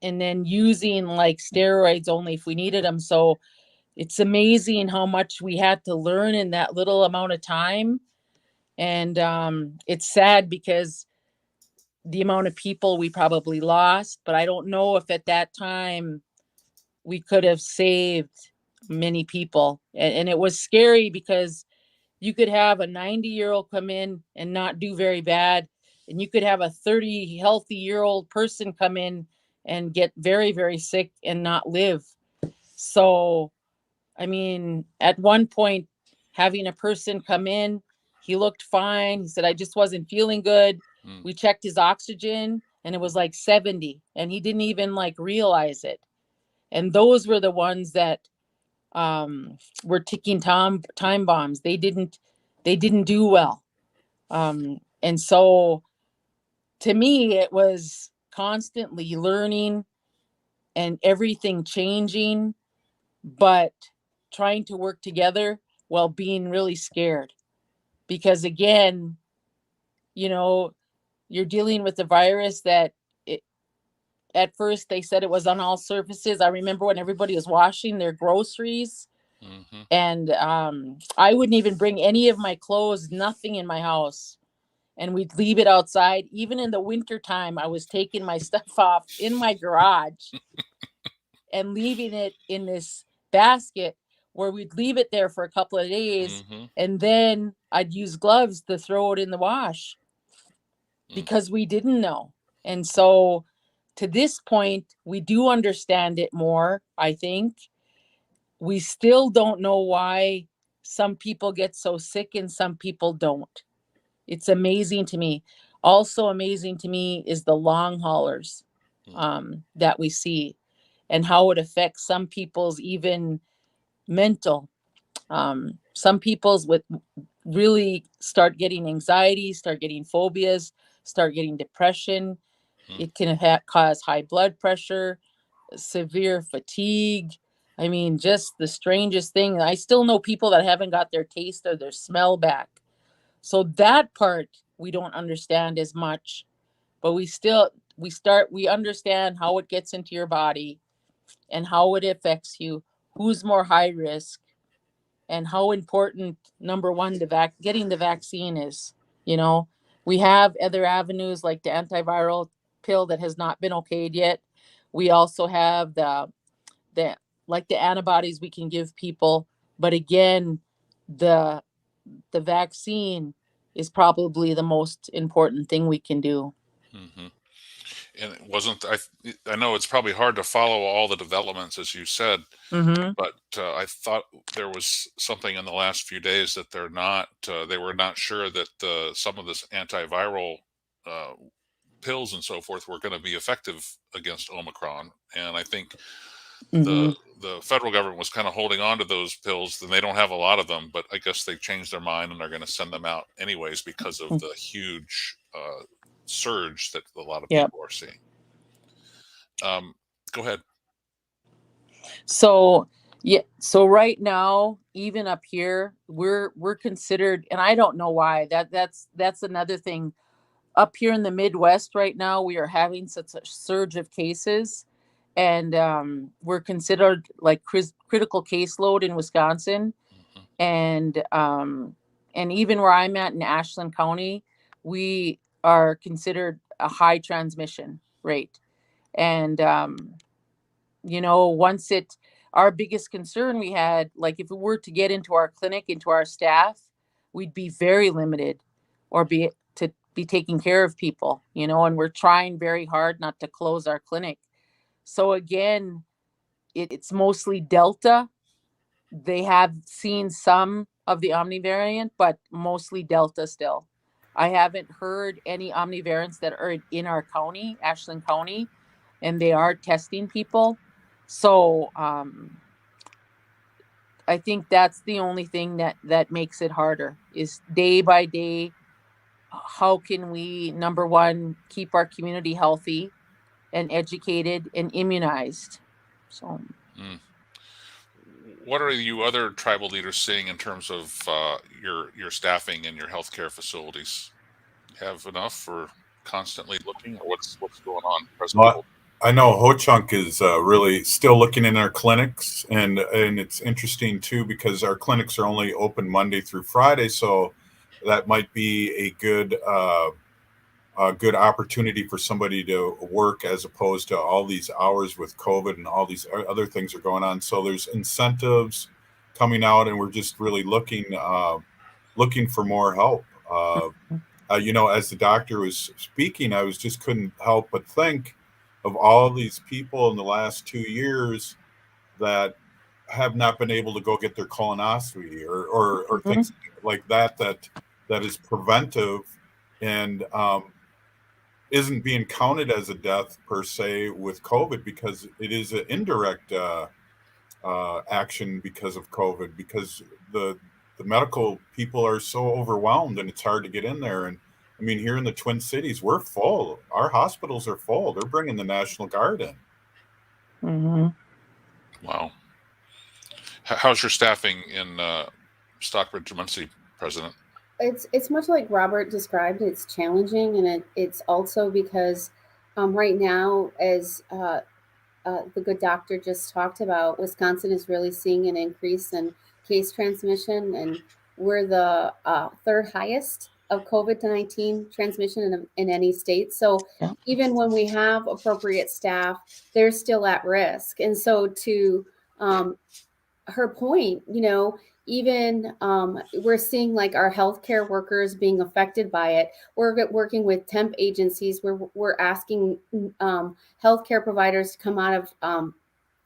Speaker 7: then using like steroids only if we needed them. So it's amazing how much we had to learn in that little amount of time. And it's sad because the amount of people we probably lost, but I don't know if at that time we could have saved many people. And it was scary because you could have a 90-year-old come in and not do very bad, and you could have a 30 healthy-year-old person come in and get very, very sick and not live. So I mean, at one point, having a person come in, he looked fine. He said, I just wasn't feeling good. We checked his oxygen and it was like 70, and he didn't even like realize it. And those were the ones that were ticking time bombs. They didn't do well. And so to me, it was constantly learning and everything changing, but trying to work together while being really scared. Because again, you know, you're dealing with a virus that at first they said it was on all surfaces. I remember when everybody was washing their groceries, and I wouldn't even bring any of my clothes, nothing in my house, and we'd leave it outside. Even in the winter time, I was taking my stuff off in my garage and leaving it in this basket where we'd leave it there for a couple of days, and then I'd use gloves to throw it in the wash because we didn't know. And so to this point, we do understand it more, I think. We still don't know why some people get so sick and some people don't. It's amazing to me. Also amazing to me is the long haulers that we see, and how it affects some people's even mental. Some people's with really start getting anxiety, start getting phobias, start getting depression. It can cause high blood pressure, severe fatigue. I mean, just the strangest thing. I still know people that haven't got their taste or their smell back. So that part we don't understand as much, but we understand how it gets into your body and how it affects you, who's more high risk, and how important, number one, getting the vaccine is. You know, we have other avenues like the antiviral pill that has not been okayed yet. We also have the like the antibodies we can give people, but again, the vaccine is probably the most important thing we can do.
Speaker 1: And it wasn't, I know it's probably hard to follow all the developments, as you said, but I thought there was something in the last few days that they were not sure that some of this antiviral pills and so forth were going to be effective against Omicron. And I think the federal government was kind of holding on to those pills, and they don't have a lot of them, but I guess they've changed their mind and are going to send them out anyways because of the huge surge that a lot of people are seeing. Go ahead.
Speaker 7: So right now, even up here, we're considered, and I don't know why. That's another thing. Up here in the Midwest right now, we are having such a surge of cases, and we're considered like critical caseload in Wisconsin, and and even where I'm at in Ashland County, we are considered a high transmission rate. And, our biggest concern we had, like if we were to get into our clinic, into our staff, we'd be very limited or be taking care of people, and we're trying very hard not to close our clinic. So again, it's mostly Delta. They have seen some of the Omni variant, but mostly Delta still. I haven't heard any Omni variants that are in our county, Ashland County, and they are testing people. So I think that's the only thing that makes it harder is day by day. How can we, number one, keep our community healthy and educated and immunized? So.
Speaker 1: What are you other tribal leaders seeing in terms of your staffing and your healthcare facilities? Have enough or constantly looking, or what's going on?
Speaker 6: Well, I know Ho-Chunk is really still looking in our clinics, and it's interesting too because our clinics are only open Monday through Friday, so that might be a good opportunity for somebody to work as opposed to all these hours with COVID and all these other things are going on. So there's incentives coming out, and we're just really looking for more help. As the doctor was speaking, I just couldn't help but think of all these people in the last 2 years that have not been able to go get their colonoscopy or things like that is preventive and isn't being counted as a death per se with COVID because it is an indirect action because of COVID, because the medical people are so overwhelmed and it's hard to get in there. And I mean, here in the Twin Cities, we're full. Our hospitals are full. They're bringing the National Guard in.
Speaker 7: Mm-hmm.
Speaker 1: Wow. How's your staffing in Stockbridge and Muncie, President?
Speaker 2: It's much like Robert described. It's challenging, and it's also because right now, as the good doctor just talked about, Wisconsin is really seeing an increase in case transmission, and we're the third highest of COVID-19 transmission in any state. So even when we have appropriate staff, they're still at risk. And so to her point, even we're seeing like our healthcare workers being affected by it. We're working with temp agencies. We're asking healthcare providers to come out of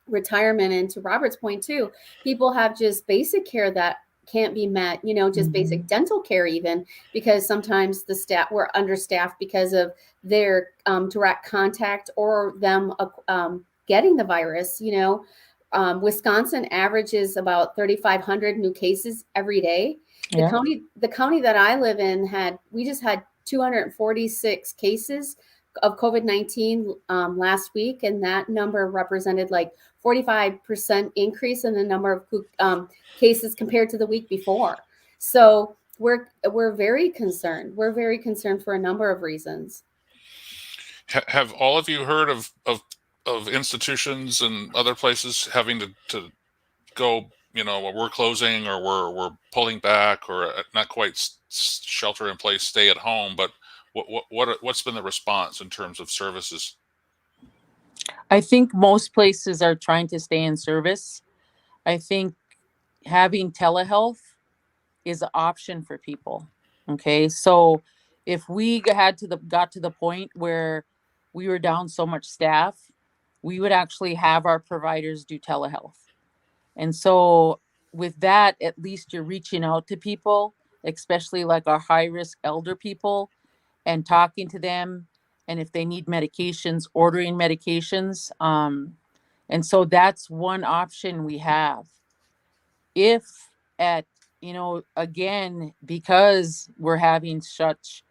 Speaker 2: retirement. And to Robert's point too, people have just basic care that can't be met, just basic dental care, even because sometimes the staff were understaffed because of their direct contact or them getting the virus. Wisconsin averages about 3,500 new cases every day. The county that I live in we just had 246 cases of COVID-19 last week, and that number represented like 45% increase in the number of cases compared to the week before. So we're very concerned. We're very concerned for a number of reasons.
Speaker 1: Have all of you heard of institutions and other places having to go, we're closing or we're pulling back or not quite shelter in place, stay at home, but what's been the response in terms of services?
Speaker 7: I think most places are trying to stay in service. I think having telehealth is an option for people. Okay, so if we got to the point where we were down so much staff, we would actually have our providers do telehealth. And so with that, at least you're reaching out to people, especially like our high risk elder people, and talking to them. And if they need medications, ordering medications. And so that's one option we have. If again, because we're having such,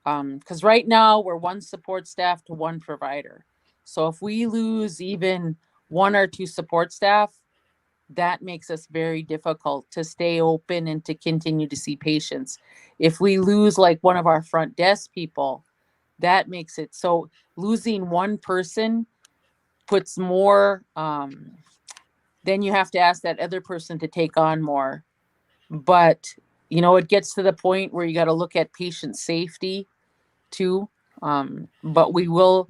Speaker 7: because right now we're one support staff to one provider. So if we lose even one or two support staff, that makes us very difficult to stay open and to continue to see patients. If we lose like one of our front desk people, that makes it so losing one person puts more, then you have to ask that other person to take on more. But it gets to the point where you got to look at patient safety too. But we're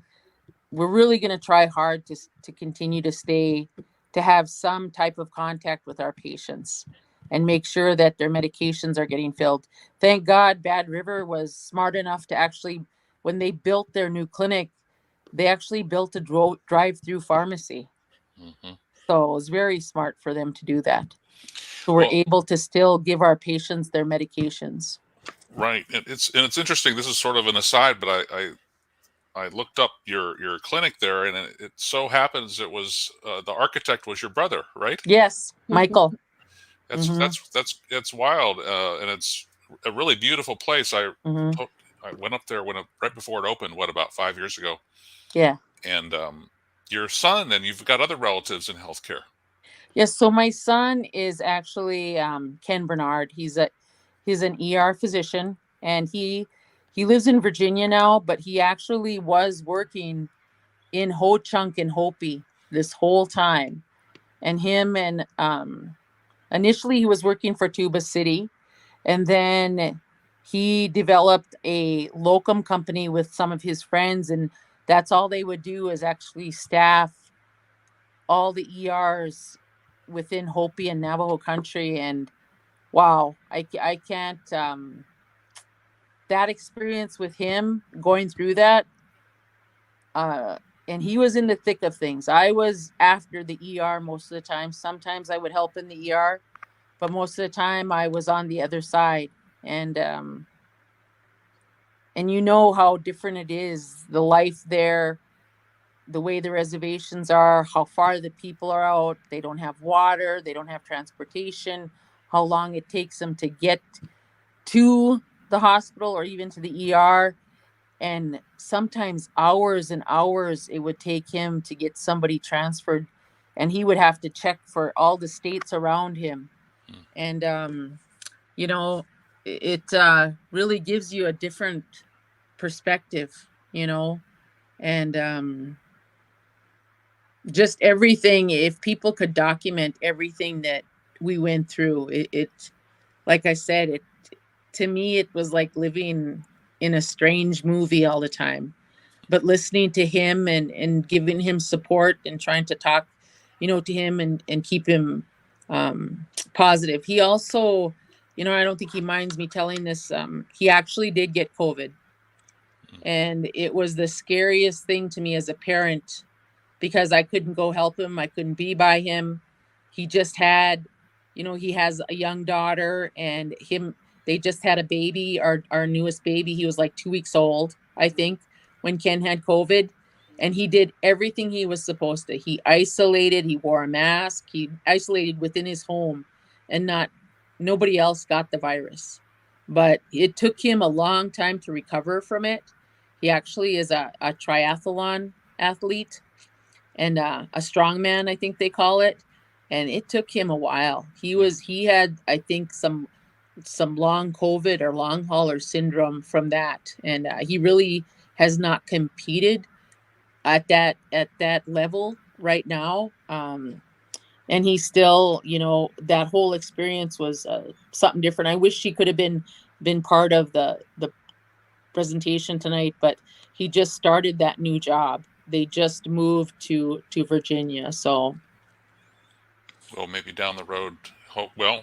Speaker 7: really going to try hard to continue to have some type of contact with our patients and make sure that their medications are getting filled. Thank God Bad River was smart enough to actually, when they built their new clinic, they actually built a drive-through pharmacy.
Speaker 1: Mm-hmm.
Speaker 7: So it was very smart for them to do that. So we're
Speaker 1: Well,
Speaker 7: able to still give our patients their medications.
Speaker 1: right. It's interesting. This is sort of an aside, but I looked up your clinic there, and it so happens it was the architect was your brother, right?
Speaker 7: Yes, Michael.
Speaker 1: That's wild, and it's a really beautiful place. I
Speaker 7: Mm-hmm.
Speaker 1: went up there right before it opened. What, about 5 years ago?
Speaker 7: Yeah.
Speaker 1: And your son, and you've got other relatives in healthcare.
Speaker 7: Yes. So my son is actually Ken Bernard. He's an ER physician, and he lives in Virginia now, but he actually was working in Ho Chunk and Hopi this whole time. And him and initially he was working for Tuba City, and then he developed a locum company with some of his friends, and that's all they would do is actually staff all the ERs within Hopi and Navajo country. And wow, I can't that experience with him going through that, and he was in the thick of things. I was after the ER most of the time. Sometimes I would help in the ER, but most of the time I was on the other side. And you know how different it is, the life there, the way the reservations are, how far the people are out. They don't have water, they don't have transportation, how long it takes them to get to the hospital or even to the ER. And sometimes hours and hours it would take him to get somebody transferred, and he would have to check for all the states around him. And it really gives you a different perspective, and just everything. If people could document everything that we went through, it like I said, it to me it was like living in a strange movie all the time. But listening to him and giving him support and trying to talk, to him and keep him positive. He also, I don't think he minds me telling this. He actually did get COVID, and it was the scariest thing to me as a parent, because I couldn't go help him. I couldn't be by him. He just had, he has a young daughter, and they just had a baby, our newest baby. He was like 2 weeks old, I think, when Ken had COVID. And he did everything he was supposed to. He isolated, he wore a mask, he isolated within his home, and nobody else got the virus. But it took him a long time to recover from it. He actually is a triathlon athlete and a strongman, I think they call it. And it took him a while. He had, I think, some long COVID or long hauler syndrome from that. And he really has not competed at that level right now. And he still, that whole experience was something different. I wish he could have been part of the presentation tonight, but he just started that new job. They just moved to Virginia. So,
Speaker 1: well, maybe down the road. Well,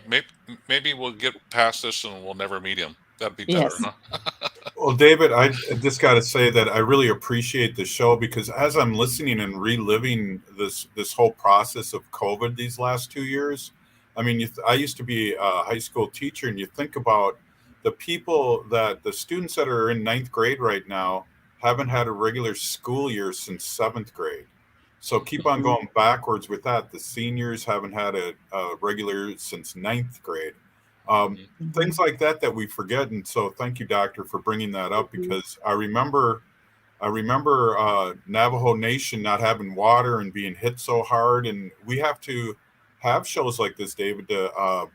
Speaker 1: maybe we'll get past this and we'll never meet him. That'd be better,
Speaker 7: yes.
Speaker 1: huh?
Speaker 6: Well, David, I just got to say that I really appreciate the show, because as I'm listening and reliving this whole process of COVID these last 2 years, I mean, I used to be a high school teacher, and you think about the students that are in ninth grade right now haven't had a regular school year since seventh grade. So keep on going backwards with that. The seniors haven't had a regular since ninth grade. Things like that we forget. And so thank you, Doctor, for bringing that up, because I remember Navajo Nation not having water and being hit so hard. And we have to have shows like this, David, to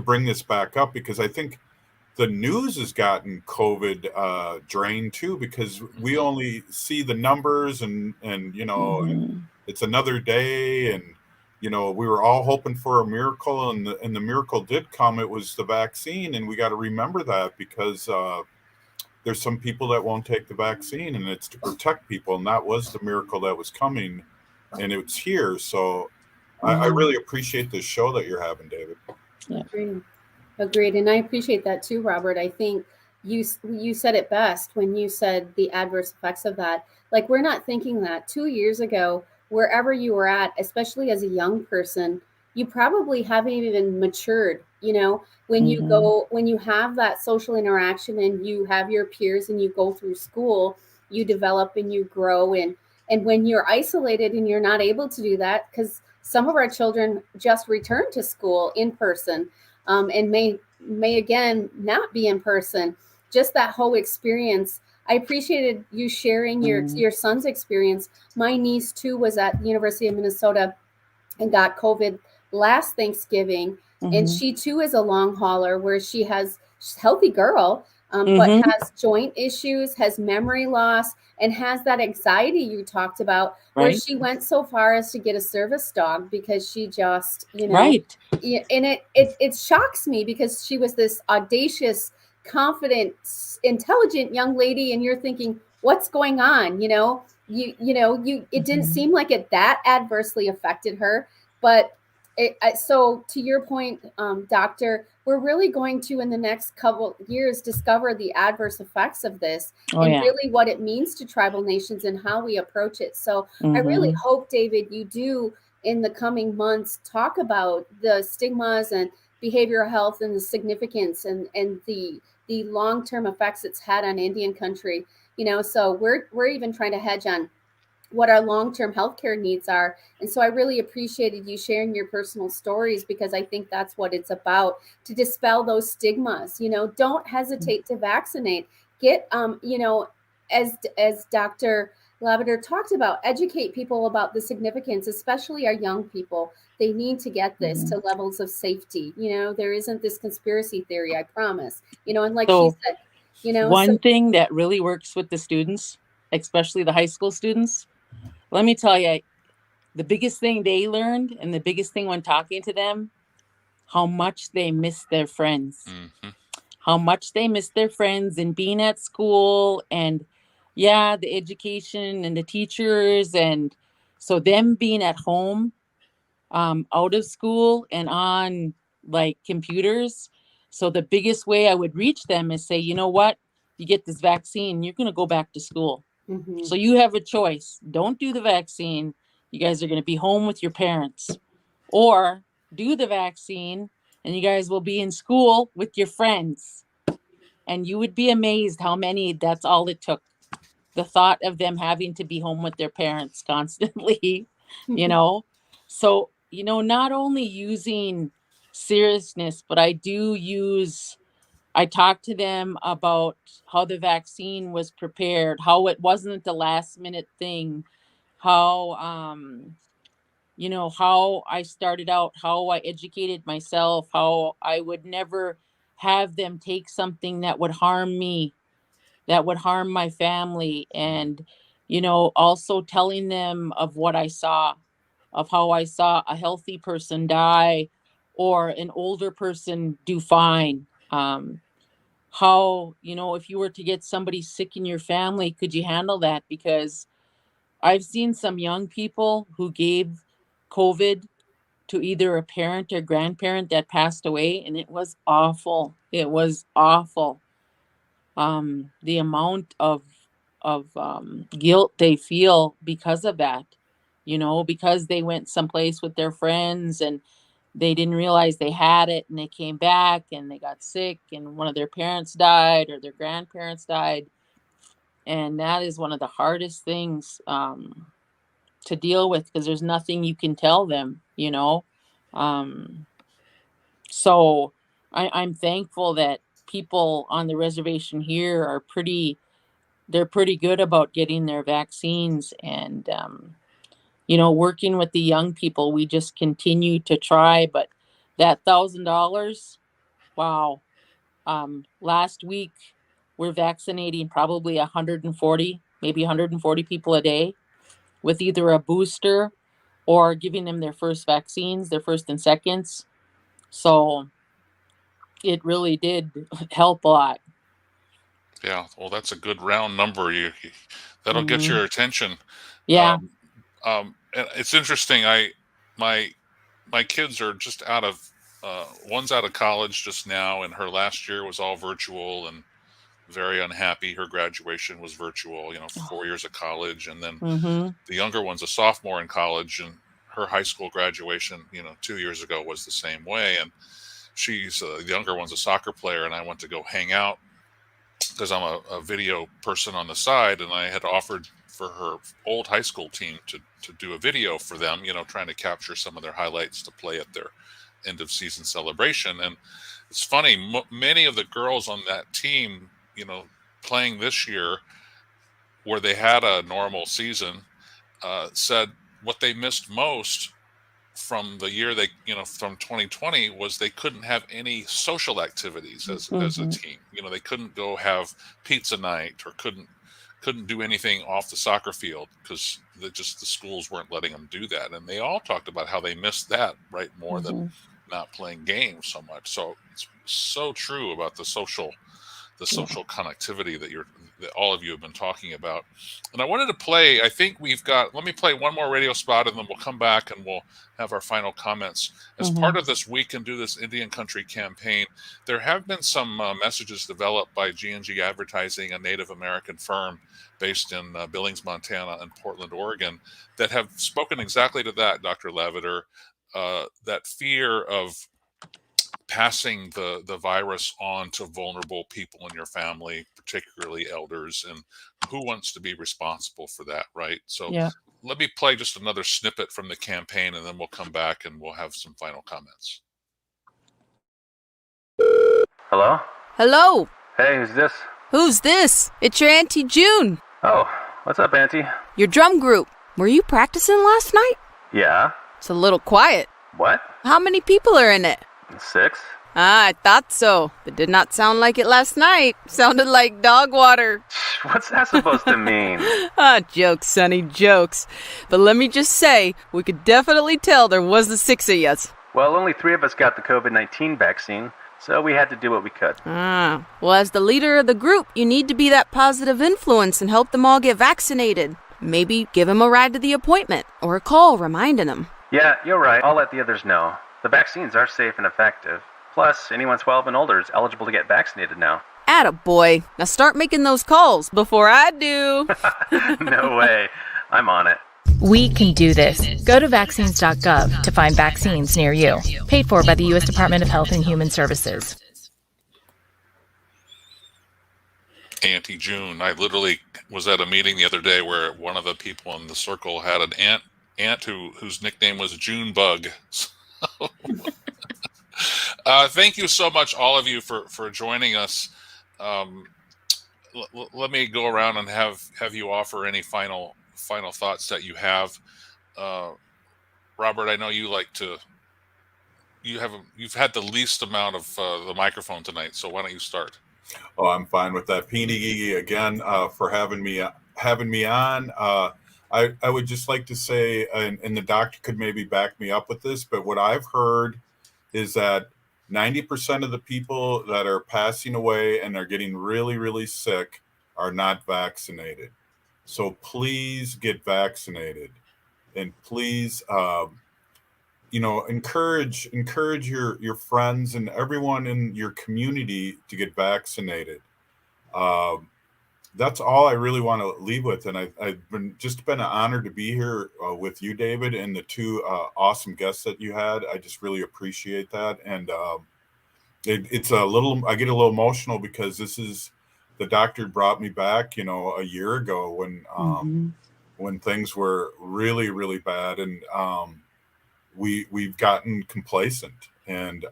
Speaker 6: bring this back up, because I think the news has gotten COVID drained too, because we only see the numbers and it's another day, and we were all hoping for a miracle, and the miracle did come. It was the vaccine, and we got to remember that, because there's some people that won't take the vaccine, and it's to protect people, and that was the miracle that was coming, and it's here. So I really appreciate this show that you're having, David.
Speaker 7: Yeah.
Speaker 2: Agreed. And I appreciate that too, Robert. I think you said it best when you said the adverse effects of that. Like, we're not thinking that 2 years ago, wherever you were at, especially as a young person, you probably haven't even matured. When you go, when you have that social interaction and you have your peers and you go through school, you develop and you grow. And when you're isolated and you're not able to do that, because some of our children just returned to school in person, and may again not be in person. Just that whole experience. I appreciated you sharing your son's experience. My niece too was at the University of Minnesota and got COVID last Thanksgiving, and she too is a long hauler where she's a healthy girl, but has joint issues, has memory loss, and has that anxiety you talked about, where
Speaker 7: Right.
Speaker 2: she went so far as to get a service dog because she just,
Speaker 7: Right.
Speaker 2: and it shocks me, because she was this audacious, confident, intelligent young lady, and you're thinking, what's going on? It didn't seem like it that adversely affected her, but so to your point, doctor, we're really going to, in the next couple years, discover the adverse effects of this, and really what it means to tribal nations and how we approach it. So I really hope, David, you do in the coming months talk about the stigmas and behavioral health and the significance and the long-term effects it's had on Indian country. So we're even trying to hedge on what our long-term healthcare needs are. And so I really appreciated you sharing your personal stories, because I think that's what it's about, to dispel those stigmas. Don't hesitate to vaccinate. Get, as Dr. Lavender talked about, educate people about the significance, especially our young people. They need to get this to levels of safety. There isn't this conspiracy theory, I promise. And like she said,
Speaker 7: one thing that really works with the students, especially the high school students, let me tell you, the biggest thing they learned, and the biggest thing when talking to them, how much they miss their friends. How much they miss their friends and being at school, and the education and the teachers. And so them being at home, out of school and on like computers. So the biggest way I would reach them is say, you know what, you get this vaccine, you're going to go back to school. So you have a choice. Don't do the vaccine. You guys are going to be home with your parents, or do the vaccine and you guys will be in school with your friends. And you would be amazed how many, that's all it took. The thought of them having to be home with their parents constantly, So, not only using seriousness, but I talked to them about how the vaccine was prepared, how it wasn't the last minute thing, how, how I started out, how I educated myself, how I would never have them take something that would harm me, that would harm my family. And, also telling them of what I saw, of how I saw a healthy person die or an older person do fine. How, if you were to get somebody sick in your family, could you handle that? Because I've seen some young people who gave COVID to either a parent or grandparent that passed away, and it was awful. It was awful. The amount of guilt they feel because of that, because they went someplace with their friends and they didn't realize they had it, and they came back and they got sick, and one of their parents died or their grandparents died. And that is one of the hardest things to deal with, because there's nothing you can tell them. So I'm thankful that people on the reservation here are they're pretty good about getting their vaccines. And working with the young people, we just continue to try. But that $1,000, wow. Last week we're vaccinating probably 140, maybe 140 people a day with either a booster or giving them their first vaccines, their first and seconds. So it really did help a lot.
Speaker 1: Yeah, well, that's a good round number. That'll get
Speaker 7: Mhm.
Speaker 1: your attention.
Speaker 7: Yeah.
Speaker 1: And it's interesting. My kids are just out of one's out of college just now, and her last year was all virtual and very unhappy. Her graduation was virtual. 4 years of college, and then
Speaker 7: Mm-hmm.
Speaker 1: the younger one's a sophomore in college, and her high school graduation, 2 years ago was the same way. And the younger one's a soccer player, and I went to go hang out because I'm a video person on the side, and I had offered for her old high school team to do a video for them, trying to capture some of their highlights to play at their end of season celebration. And it's funny, many of the girls on that team, playing this year where they had a normal season, said what they missed most from the year from 2020 was they couldn't have any social activities as a team. They couldn't go have pizza night, or couldn't do anything off the soccer field because the schools weren't letting them do that. And they all talked about how they missed that, right, more than not playing games so much. So it's so true about the social connectivity that all of you have been talking about. And I wanted to play, let me play one more radio spot, and then we'll come back and we'll have our final comments. As part of this We Can Do This Indian Country campaign, there have been some messages developed by G&G Advertising, a Native American firm based in Billings, Montana, and Portland, Oregon, that have spoken exactly to that, Dr. Lavender, that fear of passing the virus on to vulnerable people in your family, particularly elders, and who wants to be responsible for that, right? So let me play just another snippet from the campaign, and then we'll come back and we'll have some final comments.
Speaker 8: Hello?
Speaker 9: Hello.
Speaker 8: Hey, who's this?
Speaker 9: Who's this? It's your Auntie June.
Speaker 8: Oh, what's up, Auntie?
Speaker 9: Your drum group. Were you practicing last night?
Speaker 8: Yeah.
Speaker 9: It's a little quiet.
Speaker 8: What?
Speaker 9: How many people are in it?
Speaker 8: 6.
Speaker 9: Ah, I thought so. It did not sound like it last night. Sounded like dog water.
Speaker 8: What's that supposed to mean?
Speaker 9: Jokes, Sonny, jokes. But let me just say, we could definitely tell there was the 6 of yous.
Speaker 8: Well, only 3 of us got the COVID-19 vaccine, so we had to do what we could.
Speaker 9: Well, as the leader of the group, you need to be that positive influence and help them all get vaccinated. Maybe give them a ride to the appointment, or a call reminding them.
Speaker 8: Yeah, you're right. I'll let the others know. The vaccines are safe and effective. Plus, anyone 12 and older is eligible to get vaccinated now.
Speaker 9: Attaboy. Now start making those calls before I do.
Speaker 8: No way. I'm on it.
Speaker 5: We can do this. Go to vaccines.gov to find vaccines near you. Paid for by the U.S. Department of Health and Human Services.
Speaker 1: Auntie June. I literally was at a meeting the other day where one of the people in the circle had an aunt whose nickname was June Bug. Thank you so much, all of you, for joining us. Let me go around and have you offer any final thoughts that you have. Robert, I know you like to. You've had the least amount of the microphone tonight, so why don't you start?
Speaker 6: Oh, I'm fine with that. Peony, again, for having me on. I would just like to say, and the doctor could maybe back me up with this, but what I've heard is that 90% of the people that are passing away and are getting really, really sick are not vaccinated. So please get vaccinated, and please, encourage your friends and everyone in your community to get vaccinated. That's all I really want to leave with. And I've been an honor to be here with you, David, and the 2 awesome guests that you had. I just really appreciate that. And it's I get a little emotional because this is the doctor brought me back, a year ago when things were really, really bad. And we've gotten complacent, and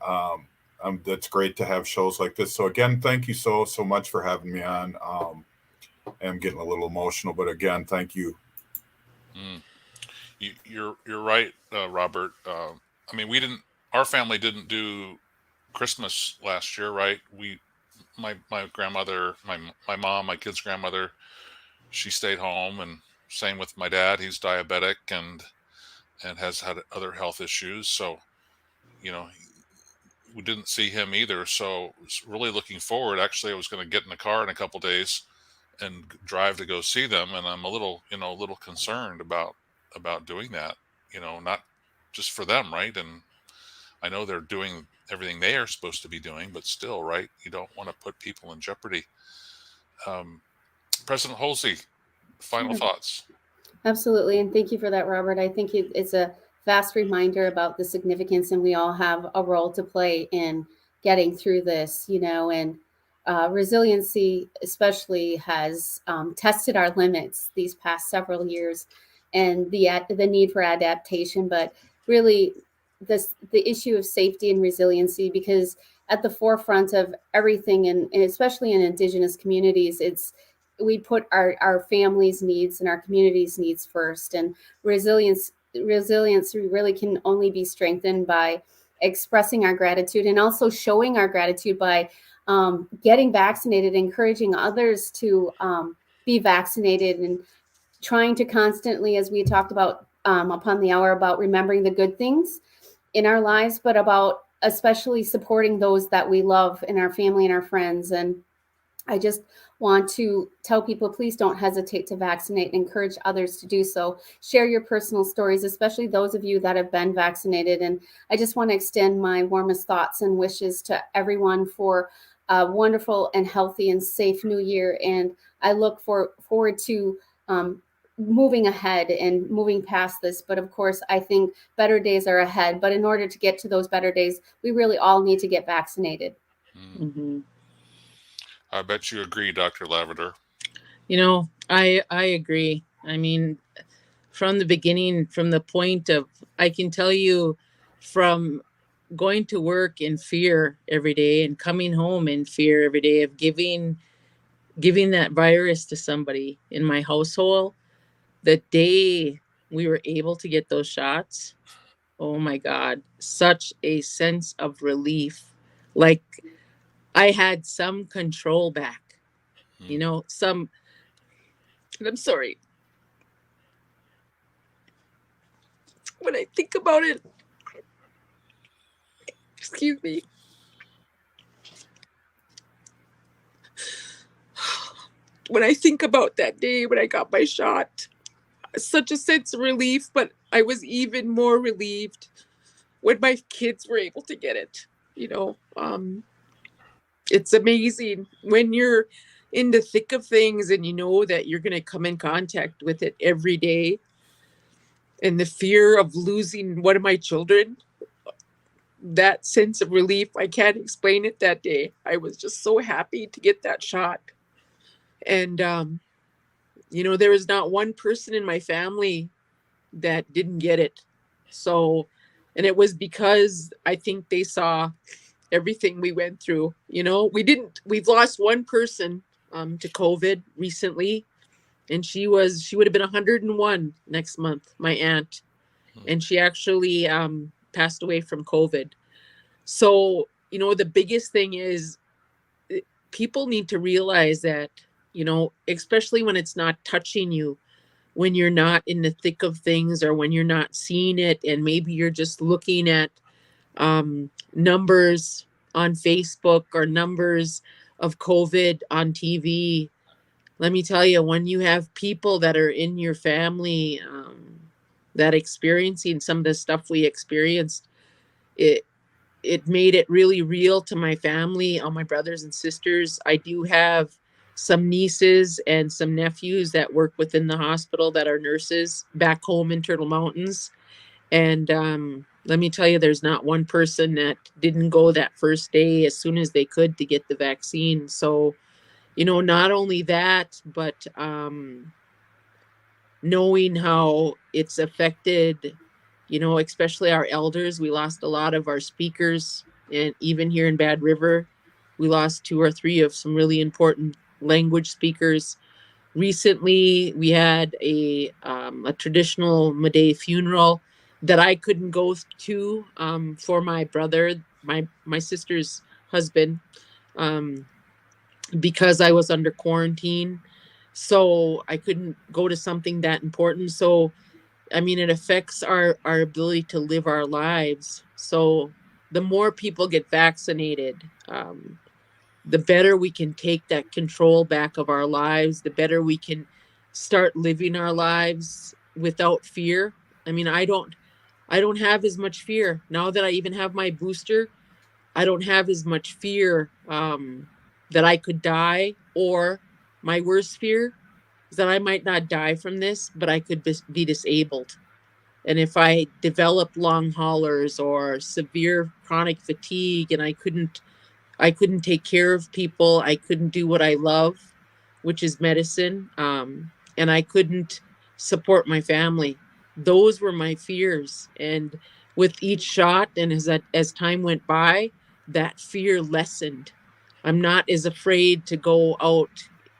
Speaker 6: that's great to have shows like this. So again, thank you so much for having me on. I'm getting a little emotional, but again, thank you.
Speaker 1: You're right, Robert. Our family didn't do Christmas last year, right? My grandmother, my mom, my kid's grandmother, she stayed home, and same with my dad. He's diabetic, and and has had other health issues. So, you know, we didn't see him either. So, was really looking forward. Actually, I was going to get in the car in a couple days and drive to go see them, and I'm a little, a little concerned about doing that. Not just for them, right? And I know they're doing everything they are supposed to be doing, but still, right? You don't want to put people in jeopardy. President Halsey, final
Speaker 2: Sure.
Speaker 1: thoughts.
Speaker 2: Absolutely. And thank you for that, Robert. I think it's a vast reminder about the significance, and we all have a role to play in getting through this, and resiliency especially has tested our limits these past several years, and the need for adaptation, but really the issue of safety and resiliency, because at the forefront of everything, and especially in Indigenous communities, we put our families' needs and our community's needs first. And resilience really can only be strengthened by expressing our gratitude, and also showing our gratitude by getting vaccinated, encouraging others to be vaccinated, and trying to constantly, as we talked about upon the hour, about remembering the good things in our lives, but about especially supporting those that we love in our family and our friends. And I just want to tell people, please don't hesitate to vaccinate, and encourage others to do so. Share your personal stories, especially those of you that have been vaccinated. And I just want to extend my warmest thoughts and wishes to everyone for a wonderful and healthy and safe new year. And I look forward to moving ahead and moving past this. But of course, I think better days are ahead. But in order to get to those better days, we really all need to get vaccinated.
Speaker 7: Mm-hmm.
Speaker 1: I bet you agree, Dr. Lavender.
Speaker 7: I agree. I mean, from the beginning, from the point of, I can tell you, from going to work in fear every day and coming home in fear every day of giving that virus to somebody in my household, the day we were able to get those shots, oh my God, such a sense of relief. Like I had some control back, and I'm sorry. When I think about it, excuse me. When I think about that day when I got my shot, such a sense of relief, but I was even more relieved when my kids were able to get it. It's amazing when you're in the thick of things and you know that you're going to come in contact with it every day. And the fear of losing one of my children, that sense of relief, I can't explain it that day. I was just so happy to get that shot. And, there was not one person in my family that didn't get it. So, and it was because I think they saw everything we went through. We've lost one person to COVID recently, and she would have been 101 next month, my aunt. And she actually passed away from COVID. So, the biggest thing is people need to realize that, especially when it's not touching you, when you're not in the thick of things, or when you're not seeing it, and maybe you're just looking at numbers on Facebook or numbers of COVID on TV. Let me tell you, when you have people that are in your family that experiencing some of the stuff we experienced, it made it really real to my family, all my brothers and sisters. I do have some nieces and some nephews that work within the hospital that are nurses back home in Turtle Mountains. And let me tell you, there's not one person that didn't go that first day as soon as they could to get the vaccine. So, not only that, but knowing how it's affected, especially our elders. We lost a lot of our speakers, and even here in Bad River, we lost 2 or 3 of some really important language speakers. Recently, we had a traditional Maday funeral that I couldn't go to for my brother, my sister's husband, because I was under quarantine. So I couldn't go to something that important. So I mean, it affects our ability to live our lives. So the more people get vaccinated, the better we can take that control back of our lives, the better we can start living our lives without fear. I mean, I don't have as much fear now that I even have my booster. I don't have as much fear that I could die, or my worst fear is that I might not die from this, but I could be disabled. And if I developed long haulers or severe chronic fatigue and I couldn't take care of people, I couldn't do what I love, which is medicine, and I couldn't support my family. Those were my fears. And with each shot, and as time went by, that fear lessened. I'm not as afraid to go out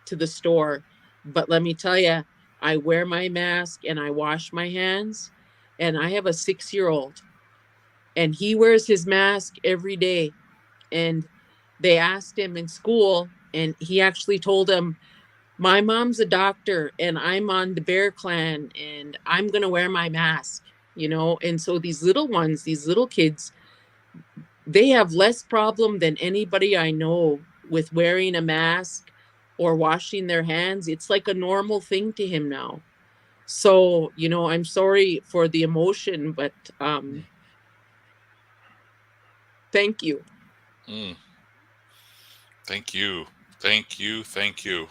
Speaker 7: to the store. But let me tell you, I wear my mask and I wash my hands. And I have a 6-year-old, and he wears his mask every day. And they asked him in school, and he actually told them, my mom's a doctor and I'm on the Bear Clan and I'm going to wear my mask, you know? And so these little ones, these little kids, they have less problem than anybody I know with wearing a mask or washing their hands. It's like a normal thing to him now. So, you know, I'm sorry for the emotion, but thank you.
Speaker 1: Thank you. Thank you. Thank you.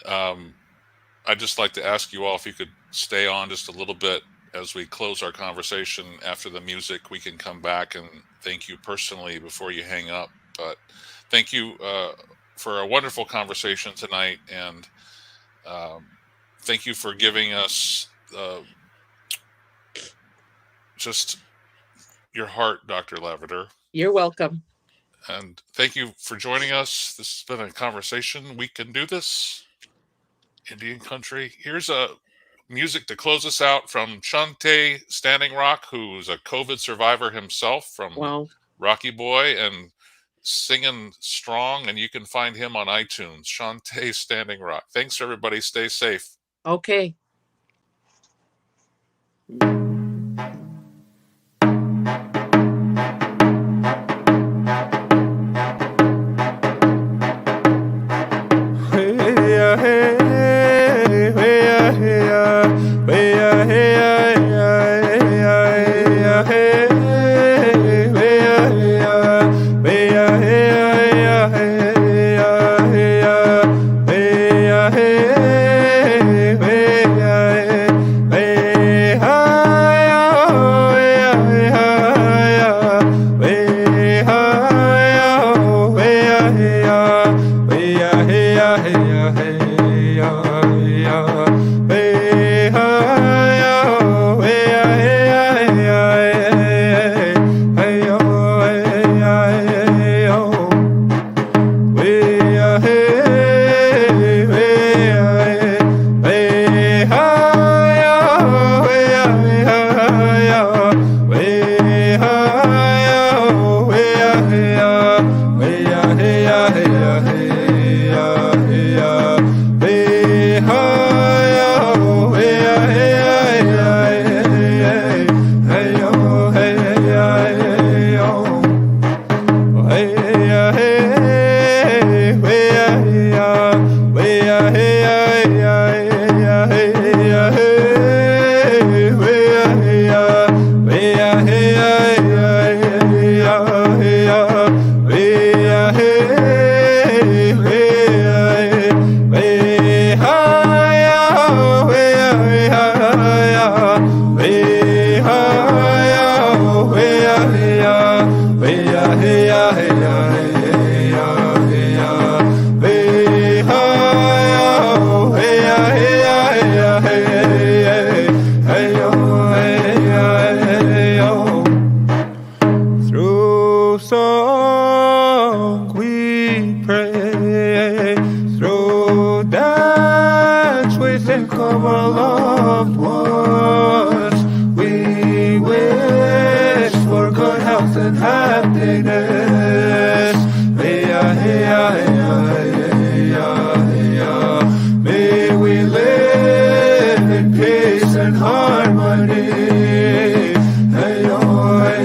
Speaker 1: I'd just like to ask you all if you could stay on just a little bit as we close our conversation. After the music, we can come back and thank you personally before you hang up. But thank you for a wonderful conversation tonight. And thank you for giving us just your heart, Dr. Lavender.
Speaker 7: You're welcome.
Speaker 1: And thank you for joining us. This has been a conversation. We can do this. Indian country. Here's a music to close us out from Shante Standing Rock, who's a COVID survivor himself from Rocky Boy and singing strong. And you can find him on iTunes. Shante Standing Rock. Thanks, everybody. Stay safe.
Speaker 7: Okay.
Speaker 10: Hey,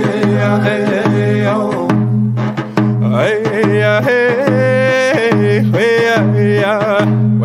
Speaker 10: hey, hey, hey, oh. Hey, hey, hey.